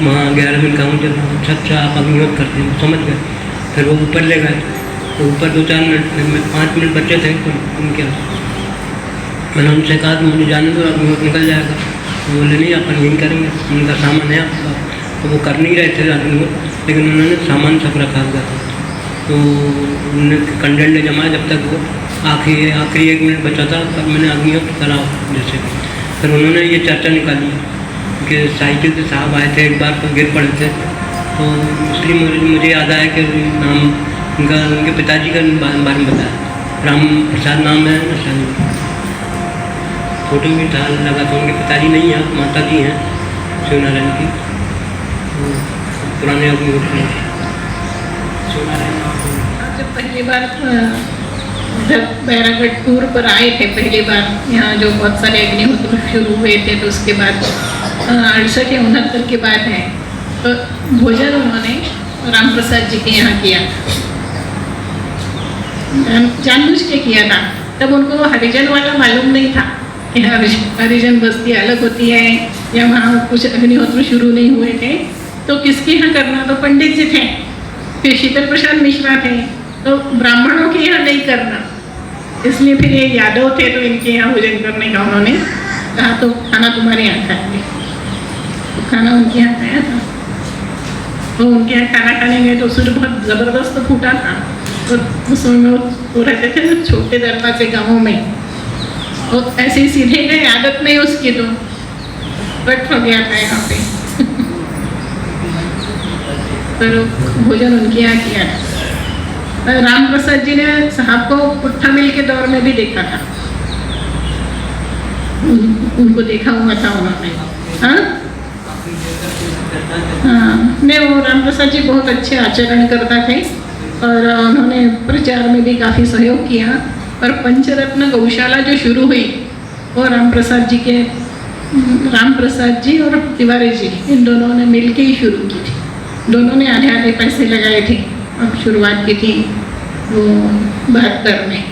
वहाँ 11 मिनट गाँव चल रहा हूँ। अच्छा आप अग्निहोत्र करते हैं, समझ गए। फिर वो ऊपर ले गए, तो ऊपर 2-4 मिनट 5 मिनट बचे थे तो उनके मैंने उनसे कहा कि मुझे जाने दो, अग्निहोत्र निकल जाएगा। तो बोले नहीं अपन यही करेंगे, उनका सामान है आपका। तो वो कर नहीं रहे थे अग्निहोत्र, लेकिन उन्होंने सामान सब रखा हुआ था। तो उन्होंने कंडेल जमाया जब तक वो आखिरी 1 मिनट बचा था, तब मैंने अग्निहोत्र करा जैसे। फिर उन्होंने ये चर्चा निकाली कि साइकिल से साहब आए थे एक बार तो गिर पड़े थे। तो इसलिए मुझे याद आया कि नाम उनके पिताजी का बारे में बताया, राम प्रसाद नाम है ना शायद। फोटो भी था लगा था, उनके पिताजी नहीं हैं, माता जी हैं शिवनारायण की। पुराने अग्निहोत्र शिवनारायण। जब पहली बार जब बैरागढ़ टूर पर आए थे पहली बार, यहाँ जो बहुत सारे अग्निहोत्र शुरू हुए थे, तो उसके बाद 68 या 69 की बात है, तो भोजन उन्होंने राम प्रसाद जी के यहाँ किया, जानबूझ के किया था। तब उनको वो हरिजन वाला मालूम नहीं था कि हरिजन बस्ती अलग होती है या वहाँ कुछ अग्निहोत्र शुरू नहीं हुए थे। तो किसके यहाँ करना? तो पंडित जी थे, फिर शीतल प्रसाद मिश्रा थे, तो ब्राह्मणों के यहाँ नहीं करना। इसलिए फिर ये यादव थे तो इनके यहाँ भोजन करने का उन्होंने कहा, तो खाना तुम्हारे यहाँ खाएंगे। तो खाना उनके यहाँ खाया था। तो उनके यहाँ खाना खाने गए तो सुर बहुत ज़बरदस्त फूटा था। तो उसमें वो रहते थे ना छोटे दरवाजे गाँवों में, तो ऐसे ही सीधे गए, आदत नहीं उसकी, तो कट हो गया था यहाँ पे पर भोजन उनके यहाँ किया था। राम प्रसाद जी ने साहब को पुट्ठा मिल के दौर में भी देखा था, उनको देखा हुआ था उन्होंने। हाँ हाँ, नहीं वो राम प्रसाद जी बहुत अच्छे आचरण करता थे और उन्होंने प्रचार में भी काफ़ी सहयोग किया। और पंचरत्न गौशाला जो शुरू हुई वो राम प्रसाद जी और तिवारी जी, इन दोनों ने मिल के ही शुरू की थी। दोनों ने आधे आधे पैसे लगाए थे और शुरुआत की थी वो 72 में।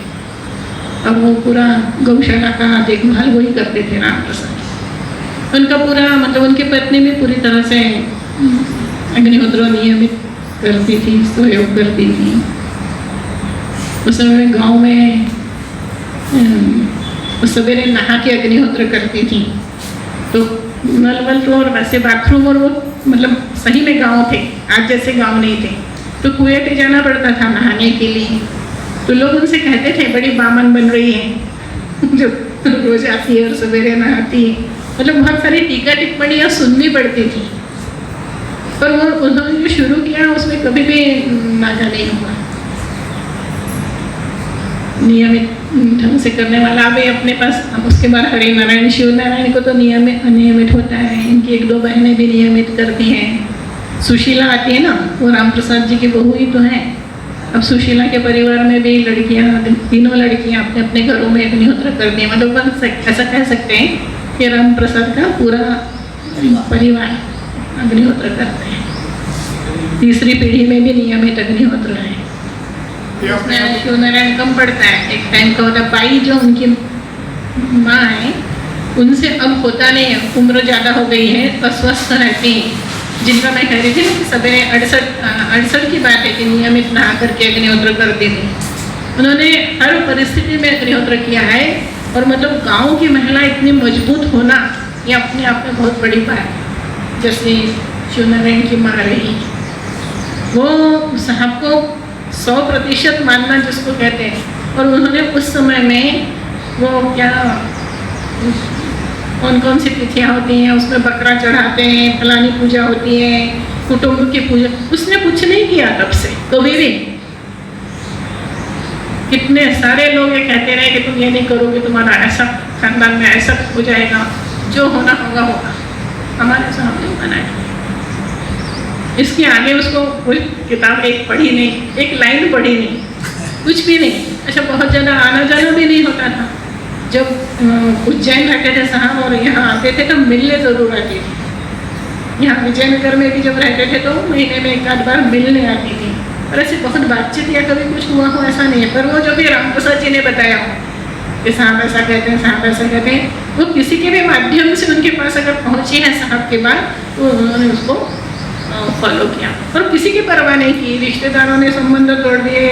और वो पूरा गौशाला का देखभाल वही करते थे राम प्रसाद। उनका पूरा मतलब उनकी पत्नी भी पूरी तरह से अग्निहोत्र नियमित करती थी, सहयोग करती थी। उस समय गाँव में सवेरे नहा के अग्निहोत्र करती थी। तो नल वल तो और वैसे बाथरूम और वो मतलब सही में गांव थे, आज जैसे गांव नहीं थे। तो कुएं पे जाना पड़ता था नहाने के लिए। तो लोग उनसे कहते थे बड़ी बामन बन रही है जो रोज आती है और सवेरे नहाती है। मतलब बहुत सारी टीका टिप्पणियाँ सुननी पड़ती थी। पर वो उन्होंने जो शुरू किया उसमें कभी भी नागा नहीं हुआ। नियमित ढंग से करने वाला अभी अपने पास। अब उसके बाद हरि नारायण शिव नारायण को तो अनियमित होता है। इनकी 1-2 बहनें भी नियमित करती हैं। सुशीला आती है ना, वो राम प्रसाद जी की बहू ही तो हैं। अब सुशीला के परिवार में भी लड़कियां, तीनों लड़कियां अपने अपने घरों में अग्निहोत्र करती हैं। मतलब ऐसा कह सकते हैं कि राम प्रसाद का पूरा परिवार अग्निहोत्र करते हैं। तीसरी पीढ़ी में भी नियमित अग्निहोत्र है। उसमें शिवनारायण कम पड़ता है। एक टाइम का होता बाई जो उनकी माँ है उनसे अब होता नहीं है, उम्र ज़्यादा हो गई है, अस्वस्थ रहती हैं, जिनका मैं कह रही थी ना कि सवेरे 68 की बात है कि नियमित नहा करके अग्निहोत्र करती थी। उन्होंने हर परिस्थिति में अग्निहोत्र किया है। और मतलब गांव की महिला इतनी मजबूत होना ये अपने आप में बहुत बड़ी बात है। जैसे शिवनारायण की माँ रही, वो साहब को 100% मानना जिसको कहते हैं। और उन्होंने उस समय में वो क्या कौन कौन सी तिथियाँ होती हैं उसमें बकरा चढ़ाते हैं, फलानी पूजा होती है, कुटुंब की पूजा, उसने कुछ नहीं किया तब से कभी भी। कितने सारे लोग ये कहते रहे कि तुम ये नहीं करोगे तुम्हारा ऐसा खानदान में ऐसा हो जाएगा, जो होना होगा होगा। हमारे साहब ने बनाया। इसके आगे उसको कोई किताब एक पढ़ी नहीं, एक लाइन पढ़ी नहीं, कुछ भी नहीं। अच्छा, बहुत ज़्यादा आना जाना भी नहीं होता था। जब उज्जैन रहते थे साहब और यहाँ आते थे तो मिलने ज़रूर आती थी। यहाँ विजयनगर में भी जब रहते थे तो महीने में एक आध बार मिलने आती थी। और ऐसी बहुत बातचीत या कभी कुछ हुआ हो ऐसा नहीं है। पर वो जो भी राम प्रसाद जी ने बताया हो कि साहब ऐसा कहते हैं, साहब ऐसा कहते हैं, वो किसी के भी माध्यम से उनके पास अगर पहुँची है साहब के बाद तो उन्होंने उसको फॉलो किया। और किसी की परवाह नहीं की। रिश्तेदारों ने संबंध तोड़ दिए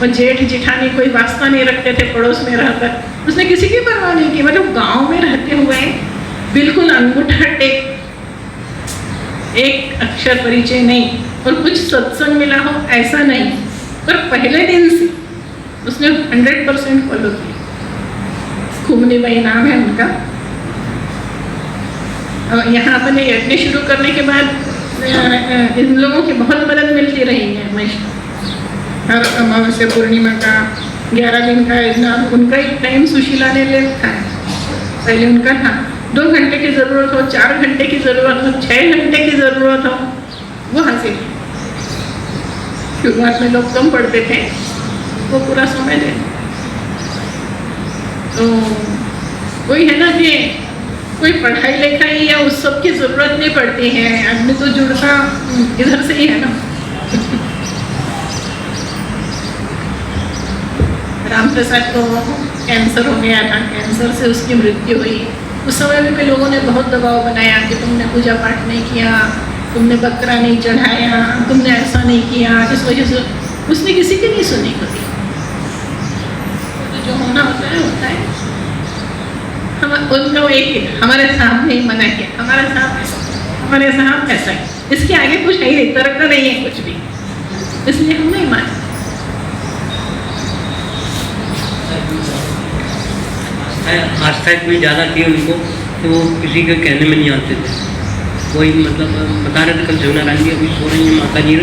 और जेठ जिठानी कोई वास्ता नहीं रखते थे पड़ोस में रहकर, उसने किसी की परवाह नहीं की। मतलब गांव में रहते हुए बिल्कुल अंगूठा टेक, एक अक्षर परिचय नहीं और कुछ सत्संग मिला हो ऐसा नहीं, पर पहले दिन से उसने 100% फॉलो किया। खुमनी बाई नाम है उनका। और यहाँ अपने यज्ञ शुरू करने के बाद इन लोगों की बहुत मदद मिलती रही है हमेशा। हर अमावस्या पूर्णिमा का 11 दिन का यज्ञ उनका एक टाइम सुशीला ने ले रखा है। पहले उनका था 2 घंटे की ज़रूरत हो, 4 घंटे की ज़रूरत हो, 6 घंटे की ज़रूरत हो, वो हासिल। शुरुआत में लोग कम पढ़ते थे, वो पूरा समय दे। तो वही है ना कि कोई पढ़ाई लिखाई या उस सब की ज़रूरत नहीं पड़ती है। आदमी तो जुड़ता इधर से ही है ना। राम प्रसाद को कैंसर हो गया था, कैंसर से उसकी मृत्यु हुई। उस समय में भी लोगों ने बहुत दबाव बनाया कि तुमने पूजा पाठ नहीं किया, तुमने बकरा नहीं चढ़ाया, तुमने ऐसा नहीं किया। इस वजह से उसने किसी की नहीं सुनी कभी। तो जो होना होता है हम उनका एक हमारे साहब ने मना किया, हमारे साहब ऐसा है, इसके आगे कुछ है ही नहीं, तर्क नहीं है कुछ भी, इसलिए हम नहीं माने। आस्था इतनी ज़्यादा थी उनको कि वो किसी के कहने में नहीं आते थे। कोई मतलब बता रहे थे कल शिवनारायण जी अभी सो रही हैं माता जी,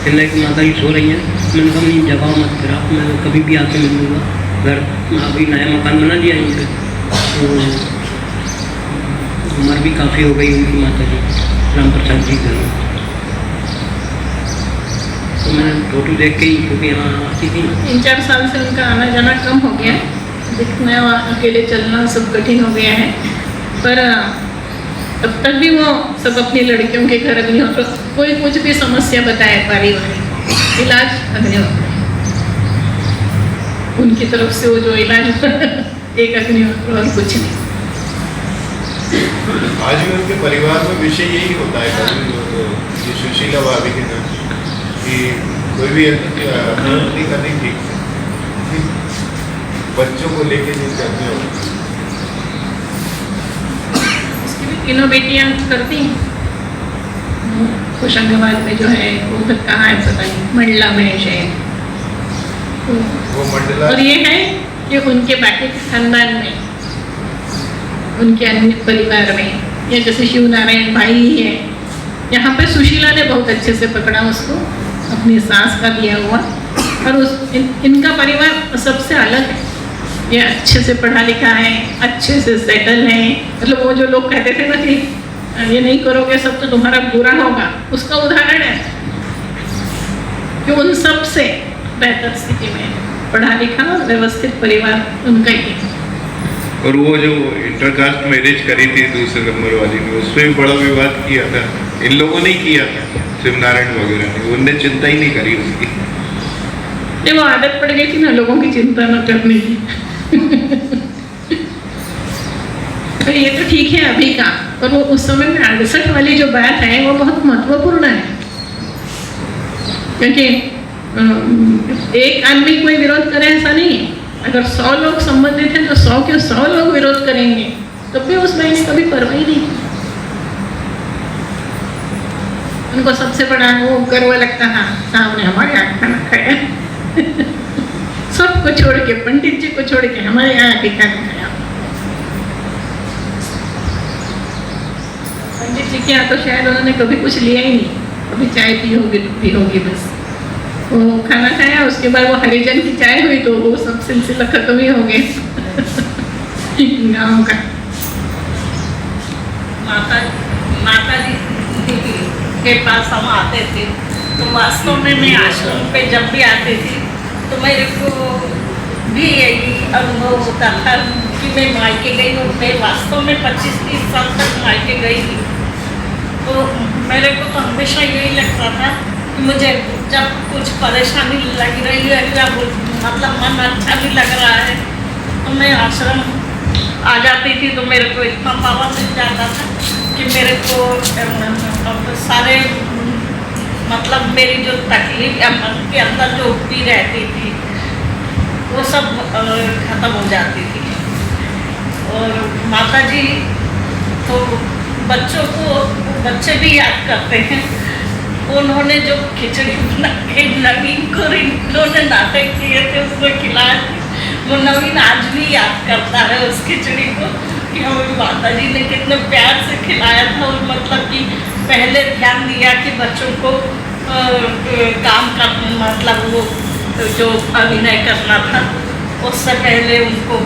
कहने की माता जी सो रही हैं। मैंने कहा नहीं जगाओ मत, फिर आप मैं कभी भी आके मिल लूँगा। घर अभी नया मकान बना दिया इनके, तो उम्र भी काफ़ी हो गई उनकी माता जी राम प्रसाद जी घर। तो मैंने फोटो देख के ही, क्योंकि यहाँ आती थी 3-4 साल से उनका आना जाना कम हो गया, दिखना अकेले चलना सब कठिन हो गया है। पर तब तक भी वो सब अपनी लड़कियों के घर अग्निहोत्र, कोई कुछ भी समस्या बताए पारिवारिक इलाज अग्निहोत्र, उनकी तरफ से वो जो इलाज एक अग्निहोत्र और कुछ नहीं। आज भी उनके परिवार में विषय यही होता है ये सुशीला भाभी के नाम कि कोई भी नहीं करनी ठीक से, बच्चों को लेके नहीं करते हो। उसकी भी तीनों बेटियां करती हैं। होशंगाबाद में जो है वो कहाँ है पता नहीं, मंडला में है वो मंडला। और ये है कि उनके बाकी खानदान में, उनके अन्य परिवार में, या जैसे शिवनारायण भाई ही है, यहाँ पे सुशीला ने बहुत अच्छे से पकड़ा उसको, अपनी सास का दिया हुआ। और इनका परिवार सबसे अलग है, ये अच्छे से पढ़ा लिखा है, अच्छे से सेटल है। मतलब वो जो लोग कहते थे ना कि ये नहीं करोगे सब तो तुम्हारा बुरा होगा, उसका उदाहरण है कि उन सब से बेहतर स्थिति में, पढ़ा लिखा और व्यवस्थित परिवार उनका ही है। और वो जो इंटरकास्ट मैरिज करी थी दूसरे नंबर वाली ने, उसमें भी बड़ा विवाद किया था। इन लोगों ने किया था, शिवनारायण वगैरह ने, उनने चिंता ही नहीं करी उसकी। नहीं, वो आदत पड़ गई थी ना लोगों की चिंता न करने की। तो ये तो ठीक है अभी का, पर वो उस समय में 68 वाली जो बात है वो बहुत महत्वपूर्ण है, क्योंकि एक आदमी कोई विरोध करे ऐसा नहीं है। अगर 100 लोग संबंधित हैं तो 100 के 100 लोग विरोध करेंगे, तो भी उस भाई ने कभी परवाह ही नहीं की। उनको सबसे बड़ा वो गर्व लगता था, सामने हमारे यहाँ खाना खाया। सबको छोड़ के, पंडित जी को छोड़ के हमारे यहाँ भी खाना खाया। पंडित जी के यहाँ तो शायद उन्होंने कभी कुछ लिया ही नहीं, कभी चाय पी होगी बस। वो खाना खाया, उसके बाद वो हरिजन की चाय हुई तो वो सब सिलसिला खत्म ही हो गया गाँव का। माता जी के पास हम आते थे तो वास्तव में मैं आश्रम पे जब भी आती थी तो मेरे को भी यही अनुभव होता था कि मैं मायके गई हूँ। मैं वास्तव में 25-30 साल तक मायके गई थी, तो मेरे को तो हमेशा यही लगता था कि मुझे जब कुछ परेशानी लग रही है या मतलब मन अच्छा भी लग रहा है तो मैं आश्रम आ जाती थी, तो मेरे को इतना पावर मिल जाता था कि मेरे को सारे मतलब मेरी जो तकलीफ या मन के अंदर जो उठती रहती थी वो सब खत्म हो जाती थी। और माता जी तो बच्चों को, बच्चे भी याद करते हैं, उन्होंने जो खिचड़ी बना के नवीन को इन्होंने नाटक किए थे उसको खिलाया, वो नवीन आज भी याद करता है उस खिचड़ी को कि हमें माता जी ने कितने प्यार से खिलाया था। और मतलब कि पहले ध्यान दिया कि बच्चों को काम का मतलब वो जो अभिनय करना था उससे पहले उनको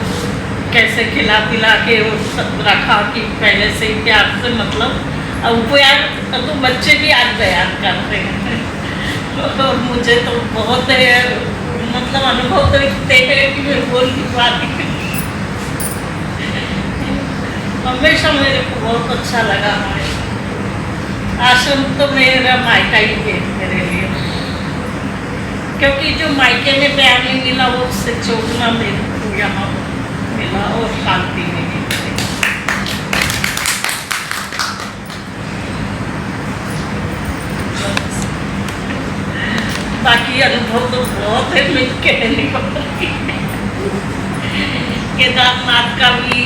कैसे खिला पिला के वो सब रखा कि पहले से ही प्यार से मतलब अब प्यार तो बच्चे भी आज बयान करते हैं। और मुझे तो बहुत मतलब अनुभव तो इतने हैं कि मैं बोल नहीं पाती। हमेशा मेरे को बहुत अच्छा लगा आश्रम, तो मेरा मायका ही है मेरे लिए, क्योंकि जो मायके में प्यार नहीं मिला वो उससे चौगुना मेरे को यहाँ मिला और शांति मिली। बाकी अनुभव तो बहुत है, मैं कहने को केदारनाथ का भी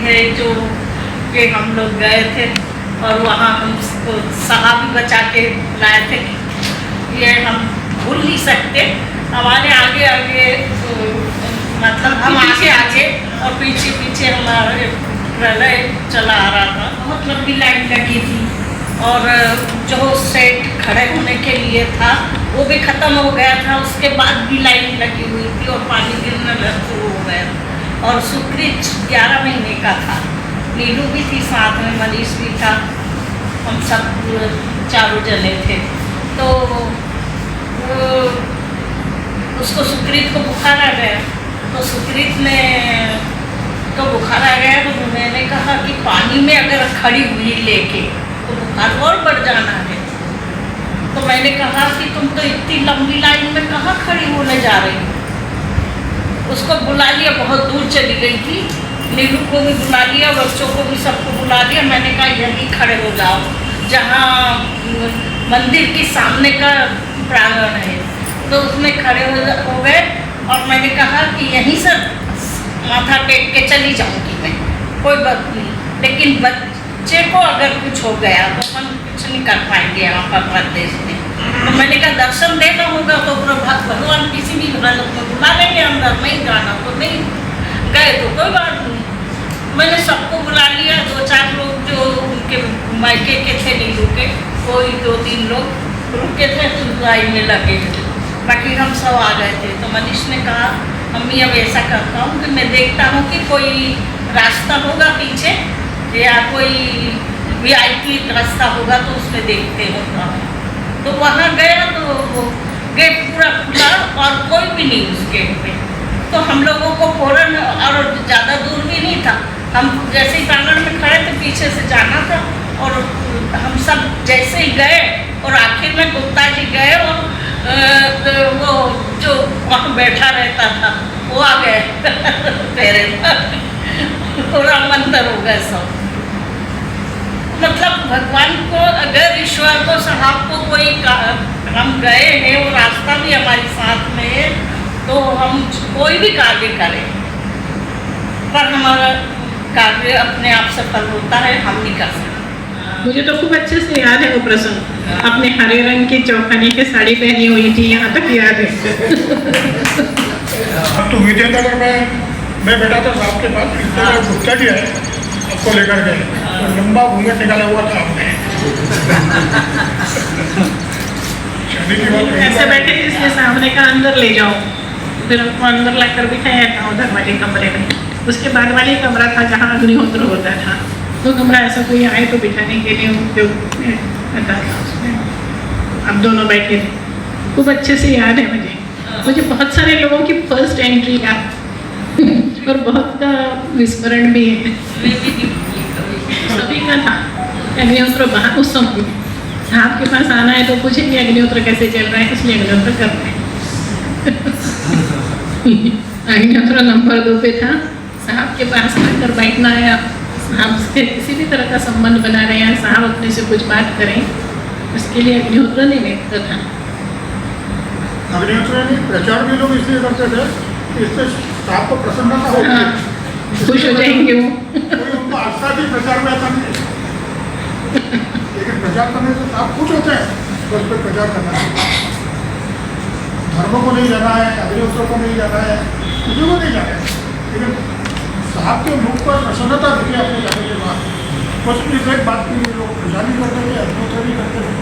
है जो कि हम लोग गए थे और वहाँ हमको सहा भी बचा के लाए थे। ये हम भूल नहीं सकते। हमारे आगे आगे मतलब हम आगे और पीछे पीछे हमारे प्रलय चला आ रहा था, बहुत लंबी लाइन लगी थी और जो सेट खड़े होने के लिए था वो भी ख़त्म हो गया था। उसके बाद भी लाइन लगी हुई थी और पानी गिरने शुरू हो गया। और सुकृत 11 महीने का था, नीलू भी थी साथ में, मनीष भी था, हम सब चारों जने थे। तो उसको सुकृत को बुखार आ गया, तो सुकृत ने तो बुखार आ गया तो मैंने कहा कि पानी में अगर खड़ी हुई लेके तो बुखार और बढ़ जाना है। तो मैंने कहा कि तुम तो इतनी लंबी लाइन में कहाँ खड़ी होने जा रही हो। उसको बुला लिया, बहुत दूर चली गई थी, नीलू को भी बुला लिया, बच्चों को भी सबको बुला लिया। मैंने कहा यहीं खड़े हो जाओ जहाँ मंदिर के सामने का प्रांगण है। तो उसमें खड़े हो गए और मैंने कहा कि यहीं से माथा टेक के चली जाऊँगी मैं, कोई बात नहीं, लेकिन बच्चे को अगर कुछ हो गया तो हम कुछ नहीं कर पाएंगे यहाँ पर प्रदेश में। तो मैंने कहा दर्शन देना होगा तो भगवान किसी भी हालत में बुला लेंगे, अंदर नहीं जाना तो नहीं गए तो कोई बात नहीं। मैंने सबको बुला लिया, 2-4 लोग जो उनके मायके के थे नीलू के, कोई 2-3 लोग रुके थे तो लाइन में लगे थे, बाकी हम सब आ गए थे। तो मनीष ने कहा मम्मी अब ऐसा करता हूँ कि मैं देखता हूँ कि कोई रास्ता होगा पीछे या कोई VIP रास्ता होगा तो उसमें देखते होगा। तो वहाँ गया तो वो गेट पूरा खुला और भी नहीं उस गेट पे। तो हम लोगों को फौरन, और ज़्यादा दूर भी नहीं था, हम जैसे ही प्रांगण में खड़े थे पीछे से जाना था, और हम सब जैसे ही गए और आखिर में गुप्ता जी गए और वो जो वहाँ बैठा रहता था वो आ गए तेरे पूरा मंतर हो गए सब। मतलब भगवान को, अगर ईश्वर को, साहब को कोई हम गए हैं, वो रास्ता भी हमारे साथ में है, तो हम कोई भी कार्य करें, पर हमारा कार्य अपने आप सफल होता है, हम नहीं कर सकते। मुझे तो खूब अच्छे से याद है वो प्रसंग, अपने हरे रंग की चौखानी की साड़ी पहनी हुई थी, यहाँ तक याद है। अब तो विजयनगर में मैं बैठा था साहब के पास, इतना गुप्ता जी है आपको लेकर गए, तो लंबा घूंघट निकाला हुआ था हमने। शादी की बात ऐसे बैठे थे, इसलिए सामने का अंदर ले जाओ, फिर हमको अंदर लाकर बिठाया था उधर वाले कमरे में। उसके बाद वाले कमरा था जहाँ अग्निहोत्र होता था, तो कमरा ऐसा कोई आए तो बिठाने के लिए उपयोग आता था उसमें। अब दोनों बैठे थे, खूब अच्छे से याद है मुझे बहुत सारे लोगों की फर्स्ट एंट्री याद और बहुत का विस्मरण भी है। सभी का था अग्निहोत्र बाहर उस समय। आपके पास आना है तो पूछेंगे अग्निहोत्र कैसे चल रहा है, इसलिए अग्निहोत्र कर रहे हैं। अग्निहोत्र नंबर 2 पे था, साहब के पास आकर बैठना है, साहब से किसी भी तरह का संबंध बना रहे हैं, साहब अपने से कुछ बात करें, उसके लिए अग्निहोत्र नहीं बैठता था। अग्निहोत्र ने प्रचार भी लोग इसलिए करते थे कि इससे साहब को प्रसन्नता होती है, खुश हो जाएंगे वो। कोई उनको आस्था की प्रचार में आता नहीं है, लेकिन प्रचार करने से साहब खुश होते हैं, बस पे प्रचार करना है। धर्म को नहीं जाना है, अग्निहोत्र को नहीं जाना है, किसी को नहीं जाना है, लेकिन साहब के मुख पर प्रसन्नता दिखी आपको जाने के बाद, बस इस एक बात के लिए लोग प्रचार भी करते थे, अग्निहोत्र भी करते थे।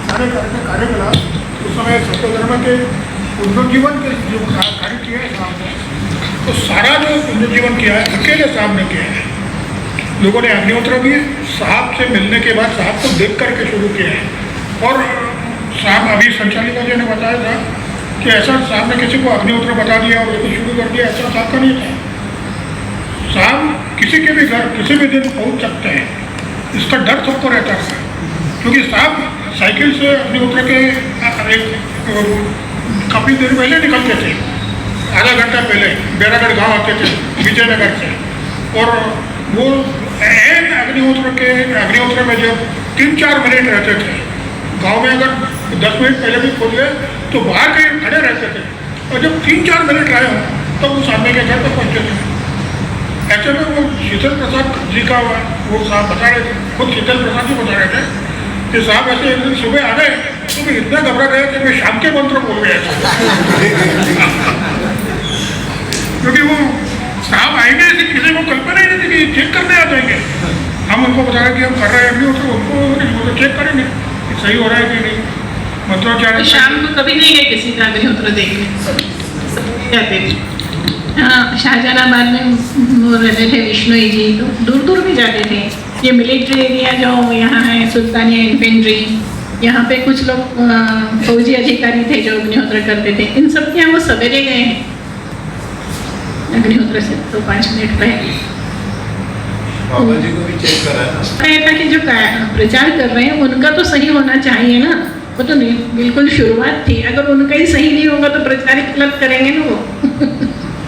सारे कार्यकलाप उस समय सत्य धर्म के पुनर्जीवन के जो कार्य किया है साहब ने, तो सारा जो पुनर्जीवन किया है अकेले साहब ने किया है। लोगों ने अग्निहोत्र भी साहब से मिलने के बाद साहब को देख करके शुरू किया है। और साहब अभी संचालिका जी ने बताया था कि ऐसा साहब ने किसी को अग्निहोत्र बता दिया और उसको शुरू कर दिया, ऐसा साहब का नहीं था। साहब किसी के भी घर किसी भी दिन पहुंच सकते हैं, इसका डर सबको रहता था, क्योंकि साहब साइकिल से अग्निहोत्र के काफ़ी देर पहले निकलते थे, आधा घंटा पहले बैरागढ़ गांव आते थे विजयनगर से, और वो अग्निहोत्र में जब 3-4 मिनट रहते थे, गांव में अगर 10 मिनट पहले भी खोल गए तो बाहर कहीं खड़े रहते थे, और जब 3-4 मिनट रहे हों तब वो सामने के घर पर पहुँचते थे। ऐसे में वो शीतल प्रसाद जी का वो साहब बता रहे थे, खुद शीतल प्रसाद जी बता रहे थे कि साहब ऐसे एक दिन सुबह आ गए तो मैं इतना घबरा गया कि मैं शाम के मंत्र बोल गया था। क्योंकि वो साहब आएंगे ऐसे किसी को कल्पना ही नहीं थी कि चेक करने आ जाएंगे। हम उनको बता रहे कि हम कर रहे हैं अग्निहोत्र, उनको नहीं, वो तो चेक करेंगे कि सही हो रहा है कि नहीं, मंत्रोच्चारण। तो शाम को कभी नहीं गए किसी का अग्निहोत्र देखने, जाते थे। हाँ, शाहजहानाबाद में वो रहते थे विष्णुई जी, तो दूर दूर भी जाते थे। ये मिलिट्री एरिया जो यहाँ है, सुल्तानिया इन्फेंट्री, यहाँ पे कुछ लोग फौजी अधिकारी थे जो अग्निहोत्र करते थे, इन सब के यहाँ वो सवेरे गए हैं अग्निहोत्र से तो 5 मिनट पहले। बाबा जी को भी चेक करा है। था कि जो प्रचार कर रहे हैं उनका तो सही होना चाहिए ना, वो तो नहीं, बिल्कुल शुरुआत थी, अगर उनका ही सही नहीं होगा तो प्रचार गलत करेंगे ना वो।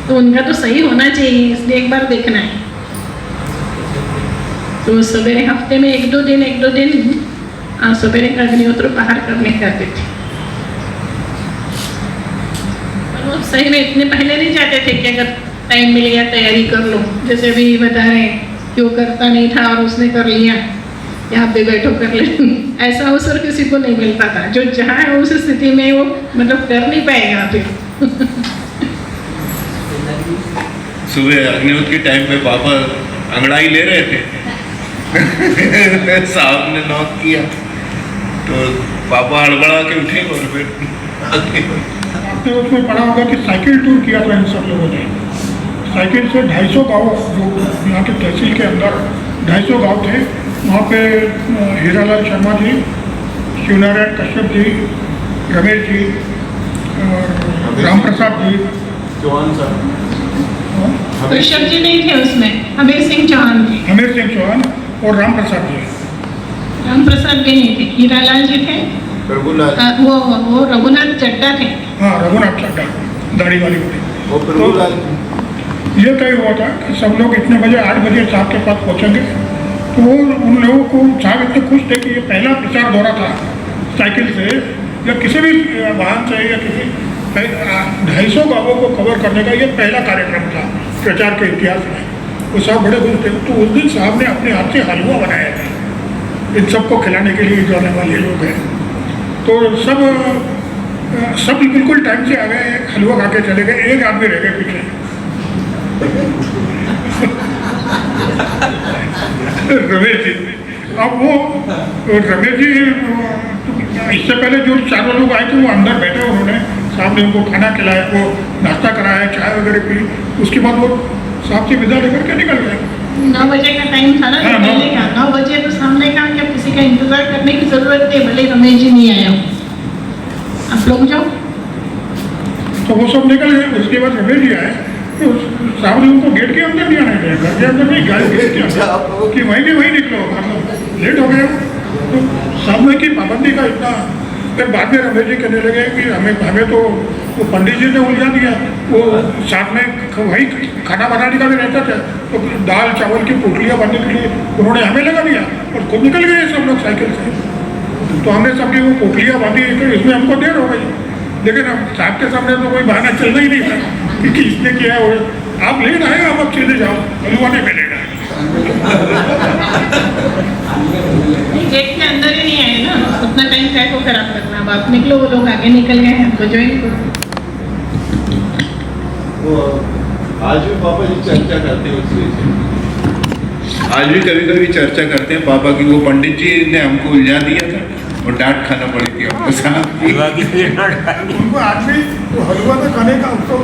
तो उनका तो सही होना चाहिए, इसलिए एक बार देखना है। तो सवेरे हफ्ते में 1-2 दिन सवेरे का अग्निहोत्र बाहर करने जाते थे। और वो सही में इतने पहले नहीं जाते थे कि अगर टाइम मिल गया तैयारी कर लो, जैसे अभी बता रहे हैं कि वो करता नहीं था और उसने कर लिया, यहाँ पे बैठो कर ले। ऐसा अवसर किसी को नहीं मिलता था, जो जहाँ है उस स्थिति में वो मतलब कर नहीं पाएगा फिर। सुबह अग्निहोत्र के टाइम पे पापा अंगड़ाई ले रहे थे साहब ने नॉक किया तो पापा हड़बड़ा के उठे और फिर आपने उसमें पढ़ा होगा कि साइकिल टूर किया था इन सब लोगों ने। साइकिल से 250 गाँव जो यहाँ के तहसील के अंदर 250 गाँव थे, वहाँ पे हीरालाल शर्मा जी, शिवनारायण कश्यप जी, रमेश जी और राम प्रसाद जी, चौहान साहब, ऋषभ जी नहीं थे उसमें, हमीर सिंह चौहान थे। हमीर सिंह चौहान और राम प्रसाद जी। राम प्रसाद भी नहीं थे, हीरालाल जी थे। रघुनाथ, वो रघुनाथ चड्डा थे। हाँ, रघुनाथ चड्डा, दाढ़ी वाली बूढ़ी। वो प्रभुलाल, ये तय हुआ था कि सब लोग इतने बजे 8 बजे साहब के पास पहुंचेंगे। तो वो उन लोगों को साहब इतने खुश थे कि ये पहला प्रचार दौरा था साइकिल से या किसी भी वाहन से या किसी 250 गांवों को कवर करने का ये पहला कार्यक्रम था प्रचार के इतिहास में। वो साहब बड़े खुश थे। तो उस दिन साहब ने अपने हाथ से हलवा बनाया था इन सबको खिलाने के लिए, जो आने वाले लोग हैं। तो सब बिल्कुल टाइम से आ गए, हलवा खा के चले गए। एक आदमी रह गए पीछे, रमेश जी। अब वो रमेश जी, इससे पहले जो 4 लोग आए थे वो अंदर बैठे, उन्होंने साहब ने उनको खाना खिलाया, वो नाश्ता कराया, चाय वगैरह पी। उसके बाद वो साहब से विदा लेकर के निकल गए। 9 बजे का टाइम था ना हाँ, निकलने का। 9 बजे तो सामने कहा कि अब किसी का इंतजार करने की जरूरत नहीं, भले रमेश जी नहीं आया हो, आप लोग जाओ। तो वो सब निकल गए। उसके बाद रमेश जी आए तो साहब ने उनको गेट के अंदर नहीं आने दिया, घर के अंदर नहीं, गेट के अंदर कि वहीं के वहीं निकलो, मतलब लेट हो गए। तो सामने की पाबंदी का इतना। फिर बाद में रमेश जी कहने लगे कि हमें तो वो पंडित जी ने उलझा दिया। वो साथ में वही खाना बनाने का भी रहता था, तो दाल चावल की पोटलियाँ बनने के लिए उन्होंने हमें लगा दिया और खुद निकल गए सब लोग साइकिल से। तो हमने सबकी वो पोटलियाँ बांधी, तो इसमें हमको देर हो गई। लेकिन अब साहब के सामने तो कोई बहाना चलना ही नहीं था कि इसने किया है। वो आप लेट आए, आप चले जाओ, हलवा नहीं मिलेगा। गेट के अंदर ही नहीं आए ना, उतना टाइम क्या को खराब करना। अब आप निकलो, वो लोग आगे निकल गए हैं, तो ज्वाइन करो। आज भी पापा जी चर्चा करते हैं उससे, आज भी कभी कभी चर्चा करते हैं पापा की। वो पंडित जी ने हमको उलझा दिया था और डांट खाना पड़ी थी हमको साहब की। उनको आज भी वो हलवा तो खाने का अवसर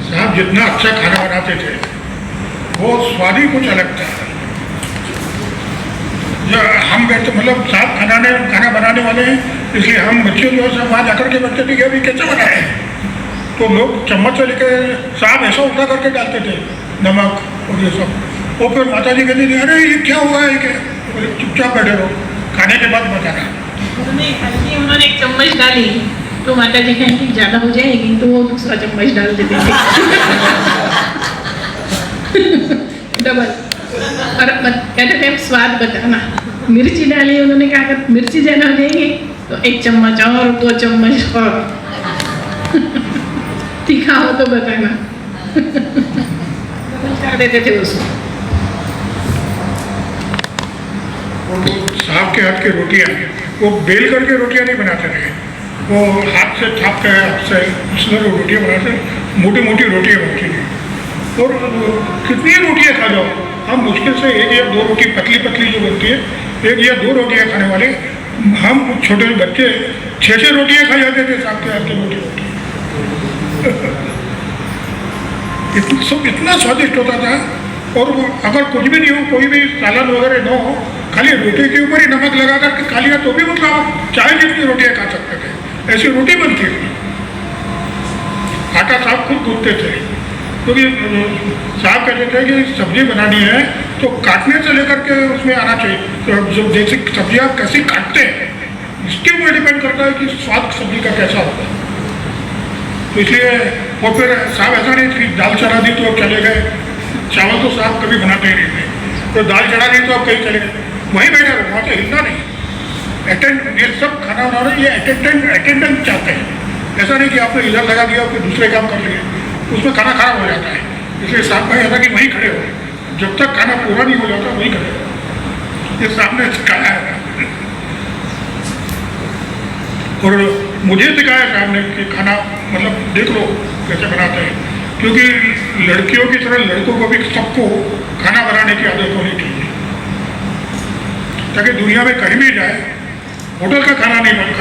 साहब जितना अच्छा खाना बनाते थे, वो स्वाद ही कुछ अलग था। हम बैठते, मतलब साहब खाना बनाने वाले हैं, इसलिए हम बच्चे जो है सब वहाँ जाकर के बैठते थे कि अभी कैसे बना रहे हैं। तो लोग चम्मच से लेकर साहब ऐसा उल्टा करके डालते थे नमक और ये सब। और फिर माता जी कहती थी, अरे ये क्या हुआ है, क्या? चुपचाप बैठे रहो, खाने के बाद बताना। उन्होंने एक चम्मच डाली तो माता जी कहें कि ज़्यादा हो जाएगी, तो वो दूसरा चम्मच डाल देते थे डबल। और कहते थे स्वाद बताना। मिर्ची डाली, उन्होंने कहा अगर मिर्ची ज़्यादा हो जाएगी तो 1 चम्मच और 2 चम्मच और तीखा हो तो बताना। कर देते थे उसको। साहब के हाथ की रोटियाँ, वो बेल करके रोटियाँ नहीं बनाते थे, वो हाथ से थाप के हाथ से उसमें रोटियाँ बनाते, मोटी मोटी रोटियाँ बनती थी। और कितनी रोटियाँ खा जाओ, हम मुश्किल से 1 या 2 रोटी पतली पतली जो बनती है, 1 या 2 रोटियाँ खाने वाले हम छोटे बच्चे 6-6 रोटियाँ खा जाते थे साहब के हाथ की मोटी रोटी। इतना स्वादिष्ट होता था। और अगर कुछ भी नहीं हो, कोई भी सालन वगैरह न हो, खाली रोटी के ऊपर ही नमक लगा कर खा लिया तो भी मतलब आप चाहे जितनी रोटियाँ खा सकते थे, ऐसी रोटी बनती थी। आटा साहब खुद गूंथते थे, क्योंकि साहब कहते थे कि सब्जी बनानी है तो काटने से लेकर के उसमें आना चाहिए। तो जो जैसे सब्जी आप कैसे काटते हैं इसके ऊपर डिपेंड करता है कि स्वाद सब्जी का कैसा होता है। तो इसलिए और फिर साहब ऐसा नहीं कि दाल चढ़ा दी तो अब चले गए, चावल तो साहब कभी बनाते ही नहीं थे। तो दाल चढ़ा दी तो अब कहीं चले गए, वहीं बैठे रहो, वहाँ से हिलना नहीं। अटेंड, ये सब खाना बना रहे, ये अटेंडेंस चाहते हैं। ऐसा नहीं कि आपने इधर लगा दिया फिर दूसरे काम कर लिए, उसमें खाना खराब हो जाता है। इसलिए साहब भाई ऐसा कि वहीं खड़े हो, जब तक खाना पूरा नहीं हो जाता वहीं खड़े हो। ये सामने सिखाया है और मुझे सिखाया साहब ने कि खाना मतलब देख लो कैसे बनाते हैं, क्योंकि लड़कियों की तरह लड़कों को भी सबको खाना बनाने की आदत होनी चाहिए, ताकि दुनिया में कहीं भी जाए होटल का खाना नहीं पड़े,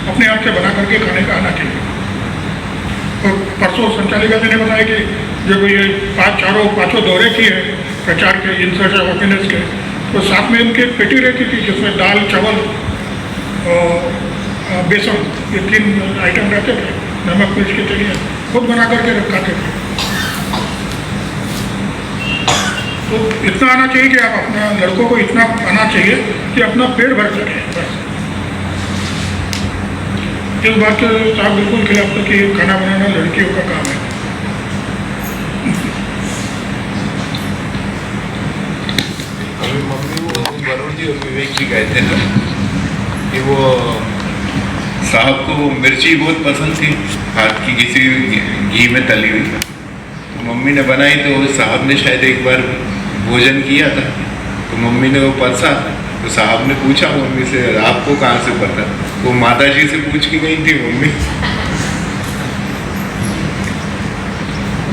अपने हाथ से बना करके खाने का आना चाहिए। और परसों संचालिका जी ने बताया कि जब ये पाँचों दौरे किए प्रचार के इन सर्च ऑफ हैप्पीनेस के, तो साथ में उनकी एक पेटी रहती थी जिसमें दाल, चावल और बेसन, ये 3 आइटम रहते थे, नमक मिर्च की चलिए खुद बना करके रखाते थे। तो इतना आना चाहिए कि आप अपना लड़कों को इतना आना चाहिए कि अपना पेट भर सकें बस। इस बात के साथ बिल्कुल खिलाफ था कि खाना बनाना लड़कियों का काम है। अभी मम्मी वो वरुण जी और विवेक जी गए थे ना कि वो साहब को मिर्ची बहुत पसंद थी, हाथ की किसी घी में तली हुई, तो मम्मी ने बनाई, तो साहब ने शायद एक बार भोजन किया था, तो मम्मी ने वो परसा, तो साहब ने पूछा मम्मी से आपको कहाँ से पता, वो माता जी से पूछ के गई थी मम्मी।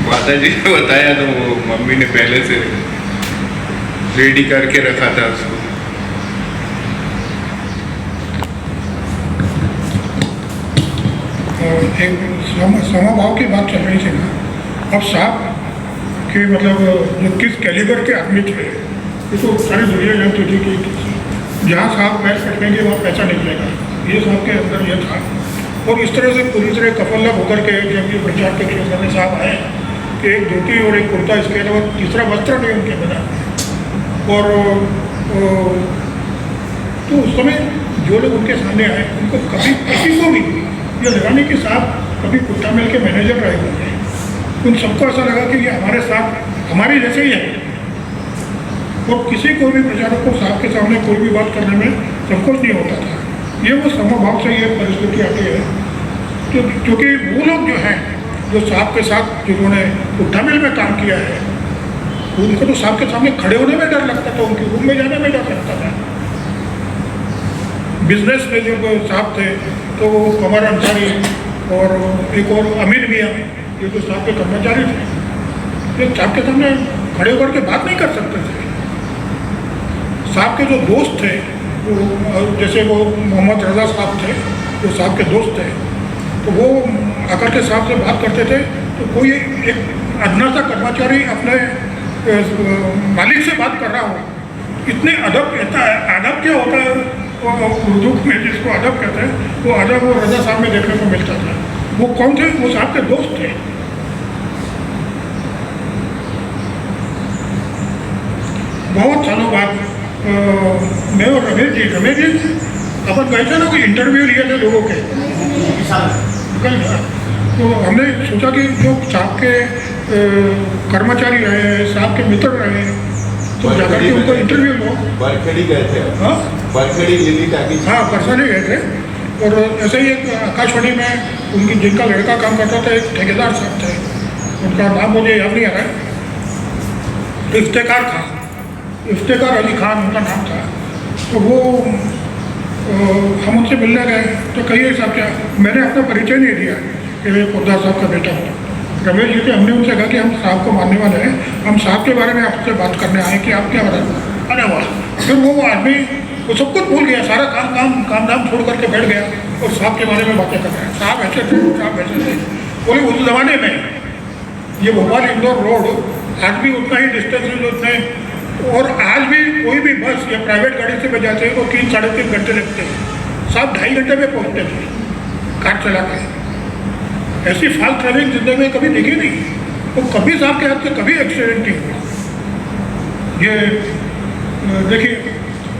माता जी ने बताया तो वो मम्मी ने पहले से रेडी करके रखा था उसको। और एक समभाव की बात चल रही थी ना, अब साहब कि मतलब जो किस कैलिबर के आदमी थे, ये तो सारी दुनिया जानती थी कि जहाँ साहब पैर कटेंगे वहाँ पैसा निकलेगा, ये साहब के अंदर ये था। और इस तरह से पूरी तरह कफल्लब होकर के जब ये प्रचार के लिए करने साहब आए कि एक धोती और एक कुर्ता, इसके अलावा तीसरा वस्त्र नहीं उनके बना। और तो उस समय जो लोग उनके सामने आए उनको कभी किसी को भी ये लगा नहीं कि साहब कभी कुत्ता मिल के मैनेजर रहे होंगे, उन सबको ऐसा लगा कि ये हमारे साथ हमारे जैसे ही है। और किसी को भी प्रचारक को साहब के सामने कोई भी बात करने में संकोच नहीं होता था। ये वो समभाव से ये परिस्थिति आती है तो क्योंकि वो लोग जो हैं जो साहब के साथ जिन्होंने कुत्ता मिल में काम किया है, उनको तो साहब के सामने खड़े होने में डर लगता था, उनके रूम में जाने में डर लगता था। बिजनेस में जब साहब थे तो वो कमर अंसारी और एक और अमीर मियाँ, ये जो साहब के कर्मचारी थे, ये साहब के सामने खड़े होकर के बात नहीं कर सकते थे। साहब के जो दोस्त थे वो जैसे वो मोहम्मद रजा साहब थे, वो साहब के दोस्त थे, तो वो आकर के साहब से बात करते थे तो कोई एक अदना सा कर्मचारी अपने मालिक से बात कर रहा हो, इतने अदब क्या होता है उर्दू में जिसको अदब कहते हैं, वो अदब वो रजा साहब में देखने को मिलता था। वो कौन थे? वो साहब के दोस्त थे। बहुत सालों बाद मैं और रमेश जी अपन गए थे ना, कोई इंटरव्यू लिए थे लोगों के, तो हमने सोचा कि जो साहब के कर्मचारी रहे, साहब के मित्र रहे, तो जाकर के उनको इंटरव्यू लो। बरखेड़ी गए थे? हाँ, बरखेड़ी लिली टाकी। हाँ, बरसाने गए थे। और ऐसे ही एक आकाशवाणी में उनकी जिनका लड़का काम करता था, एक ठेकेदार साहब थे, उनका नाम मुझे याद नहीं आ रहा है, इफ्तेकार अली खान उनका नाम था। तो वो हम उनसे मिलने गए तो कहिए साहब क्या, मैंने अपना परिचय नहीं दिया कि मैं पोद्दार साहब का बेटा हूँ। रमेश जी थे, हमने उनसे कहा कि हम साहब को मानने वाले हैं, हम साहब के बारे में आपसे बात करने आए कि आप क्या बताएं। अरे वाह! फिर वो आदमी वो सब कुछ भूल गया, सारा काम धाम छोड़ करके बैठ गया और साहब के बारे में बातें कर रहे हैं। साहब ऐसे थे, साहब ऐसे थे। बोले उस ज़माने में ये भोपाल इंदौर रोड आज भी उतना ही डिस्टेंस उतने, और आज भी कोई भी बस या प्राइवेट गाड़ी से बजाते हैं तो 3-3.5 घंटे लगते हैं, साहब 2.5 घंटे में पहुँचते थे कार चला के। ऐसी फास्ट ट्रैवलिंग जिंदगी में कभी देखी नहीं, वो कभी साहब के हाथ से कभी एक्सीडेंट नहीं हुआ। ये देखिए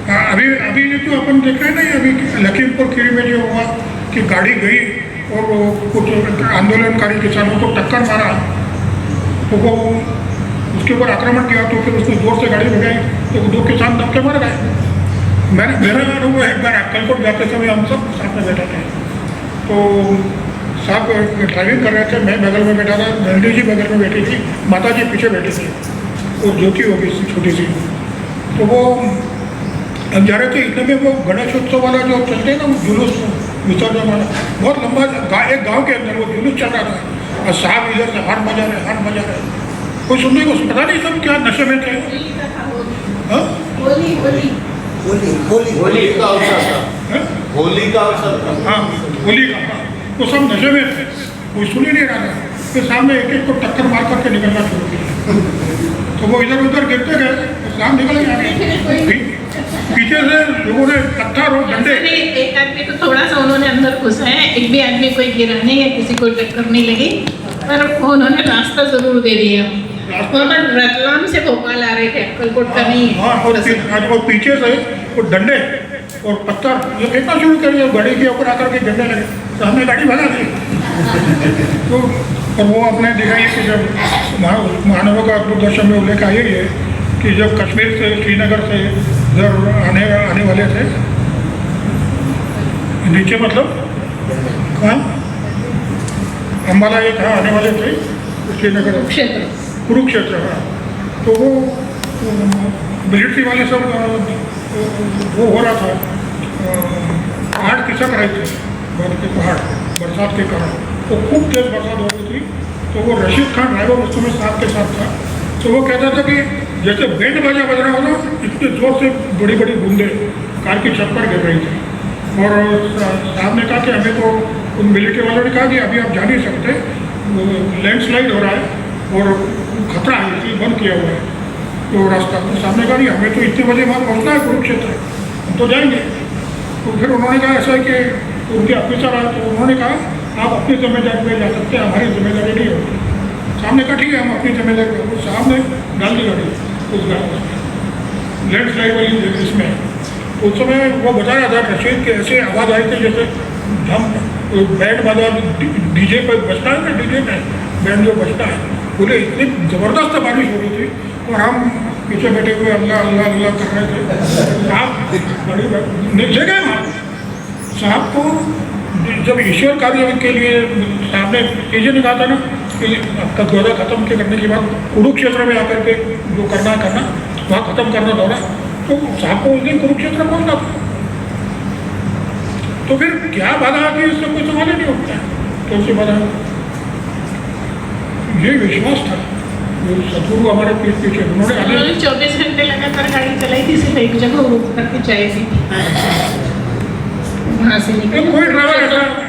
अभी जो अपन देख रहे हैं ना, ये अभी लखीमपुर खीरी में जो हुआ कि गाड़ी गई और वो कुछ आंदोलनकारी किसानों को टक्कर मारा, तो वो उसके ऊपर आक्रमण किया, तो फिर उसने जोर से गाड़ी भगाई तो 2 किसान दब के मर गए। मेरा अनुभव एक बार अक्कलकोट जाते समय हम सब साथ में बैठे थे, तो साहब ड्राइविंग कर रहे थे, मैं बगल में बैठा था, नंदी जी बगल में बैठी थी, माता जी पीछे बैठी थी, और ज्योति हो गई छोटी सी। तो वो हम जा रहे थे, इतने में वो गणेशोत्सव वाला जो चलते हैं ना, वो जुलूस विसर्जन वाला बहुत लंबा एक गाँव के अंदर वो जुलूस चल रहा था, और साहब इधर से हाथ बजा रहे, कोई सुनने को पता नहीं सब क्या नशे में थे। होली का अवसर था। हाँ, होली का, वो सब नशे में थे। कोई सुन ही नहीं रहा था। फिर सामने एक एक को टक्कर मार करके निकलना शुरू किया, तो वो इधर उधर गिरते गए, तो साम निकल गया। पीछे से लोगों ने पत्थर और डंडे, एक आदमी को थोड़ा सा उन्होंने अंदर घुसाया, एक भी आदमी कोई गिरा नहीं या किसी को टक्कर नहीं लगी, पर उन्होंने रास्ता जरूर दे दिया। वहाँ पर रतलाम से भोपाल आ रहे थे, अक्कलकोट का नहीं। हाँ, और पीछे से वो डंडे और पत्थर ये फेंकना शुरू कर दिया, गाड़ी के ऊपर आकर के डंडे लगे, तो हमने गाड़ी भगा दी। तो और वो आपने देखा ही कि जब महानवों का अद्भुत दर्शन में उल्लेख आया ही है कि जब कश्मीर से श्रीनगर से इधर आने वाले थे, नीचे मतलब कहाँ अम्बाला ये कहाँ आने वाले थे, श्रीनगर कुरुक्षेत्र। हाँ, तो वो मिलिट्री वाले सब वो हो रहा था, पहाड़ खिसक रहे थे, बर्फ के पहाड़ बरसात के कारण, तो खूब तेज बरसात हो रही थी। तो वो रशीद खान ड्राइवर उस समय साथ के साथ था, तो वो कहता था कि जैसे बैंड बाजा बज रहा हो ना, इतने जोर से बड़ी बड़ी बूंदें कार की छत पर गिर रही थी। और साहब ने कहा कि हमें तो उन मिलिट्री वालों ने कहा कि अभी आप जा नहीं सकते, लैंडस्लाइड हो रहा है और खतरा है, इसलिए बंद किया हुआ है तो रास्ता। तो सामने कहा नहीं, हमें तो इतने बजे वहाँ पहुँचना है कुरुक्षेत्र, हम तो जाएंगे। तो फिर उन्होंने कहा ऐसा है कि उनके ऑफिसर आए, तो उन्होंने कहा आप अपनी जिम्मेदारी पे जा सकते हैं, हमारी जिम्मेदारी नहीं होती। सामने कहा ठीक है, हम अपनी जिम्मेदारी पर। साहब ने डाल दी गाड़ी उस लैंडस्लाइड वाली इसमें। उस समय वो बता रहा था रशीद के, ऐसे आवाज़ आई थी जैसे हम बैंड बाजा डीजे पर बजता है ना, डीजे में बैंड जो बजता है, बोले इतनी ज़बरदस्त बारिश हो रही थी और हम पीछे बैठे हुए अल्लाह अल्लाह अल्लाह कर रहे थे। साहब बड़ी ले गए वहाँ। साहब को जब ईश्वर कार्य के लिए साहब ने ये नहीं कहा था ना कि आपका दौरा खत्म के करने के बाद कुरुक्षेत्र में आकर के जो करना वहाँ खत्म करना दौरा, तो साहब को उस दिन कुरुक्षेत्र पहुँचना था। तो फिर क्या बाधा आती है, इससे कोई सवाल ही नहीं उठता है। तो उससे बाधा ये विश्वास था, सदगुरु हमारे पीछे उन्होंने 24 घंटे लगातार गाड़ी चलाई थी, सिर्फ एक जगह रुक करके चाय पी, वहाँ से निकले। कोई ड्राइवर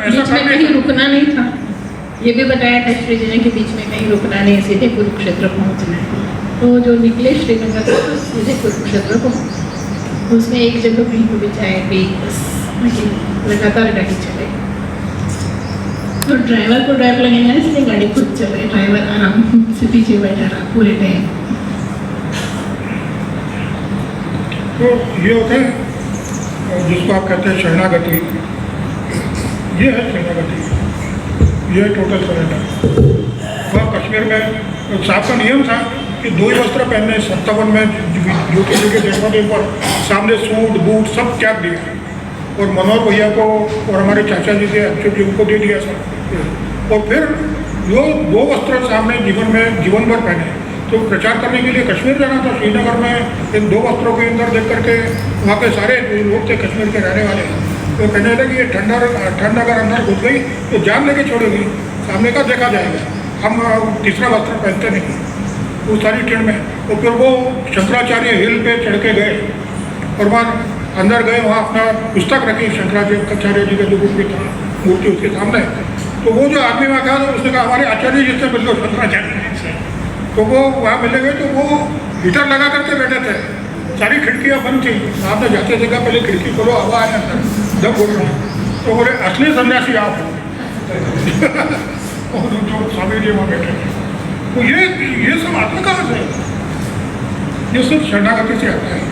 बीच में कहीं रुकना नहीं था, ये भी बताया था श्री जी ने कि बीच में कहीं रुकना नहीं, सीधे कुरुक्षेत्र पहुँचना है। तो जो निकले श्रीनगर से तो सीधे कुरुक्षेत्र पहुँचे, तो उसमें एक जगह कहीं को भी चाय पी, बस लगातार गाड़ी चलाई। तो ड्राइवर को डर लगेगा इसलिए गाड़ी खुद चले, ड्राइवर आराम से पीछे बैठा रहा पूरे टाइम। तो ये होता है जिसको आप कहते हैं शरणागति, ये है शरणागति, ये है टोटल सरेंडर। वहाँ कश्मीर में साहब का नियम था कि 2 ही वस्त्र पहनने। 57 में ज्योति के जन्मदिन पर सामने सूट बूट सब त्याग दिया, और मनोहर भैया को और हमारे चाचा जी थे अच्युत जी, उनको दे दिया सब। और फिर जो 2 वस्त्र सामने जीवन भर पहने। तो प्रचार करने के लिए कश्मीर जाना था, श्रीनगर में इन 2 वस्त्रों के अंदर देख करके वहाँ के सारे लोग थे कश्मीर के रहने वाले, तो कहने लगे ये ठंड अगर अंदर घुस गई तो जान लेके छोड़ेगी। सामने का देखा जाएगा, हम तीसरा वस्त्र पहनते नहीं वो सारी ट्रेन में। तो फिर वो शंकराचार्य हिल पे चढ़ के गए और वहाँ अंदर गए, वहाँ अपना पुस्तक रखी शंकराचार्य जी का जो मूर्ति था, मूर्ति उसके सामने। तो वो जो आदमी वहाँ था, उसने कहा हमारे आचार्य जी से मिल लो शंकराचार्य से। तो वो वहाँ मिलने गए, तो वो हीटर लगा करके बैठे थे, सारी खिड़कियाँ बंद थी। साहब ने जाते थे कहा पहले खिड़की खोलो, हवा आए अंदर, जब बोल रहा है। तो बोले असली सन्यासी आप हो। और जो स्वामी जी वहाँ बैठे थे, तो ये सब आता कहाँ से? ये सब शरणागति से आता है।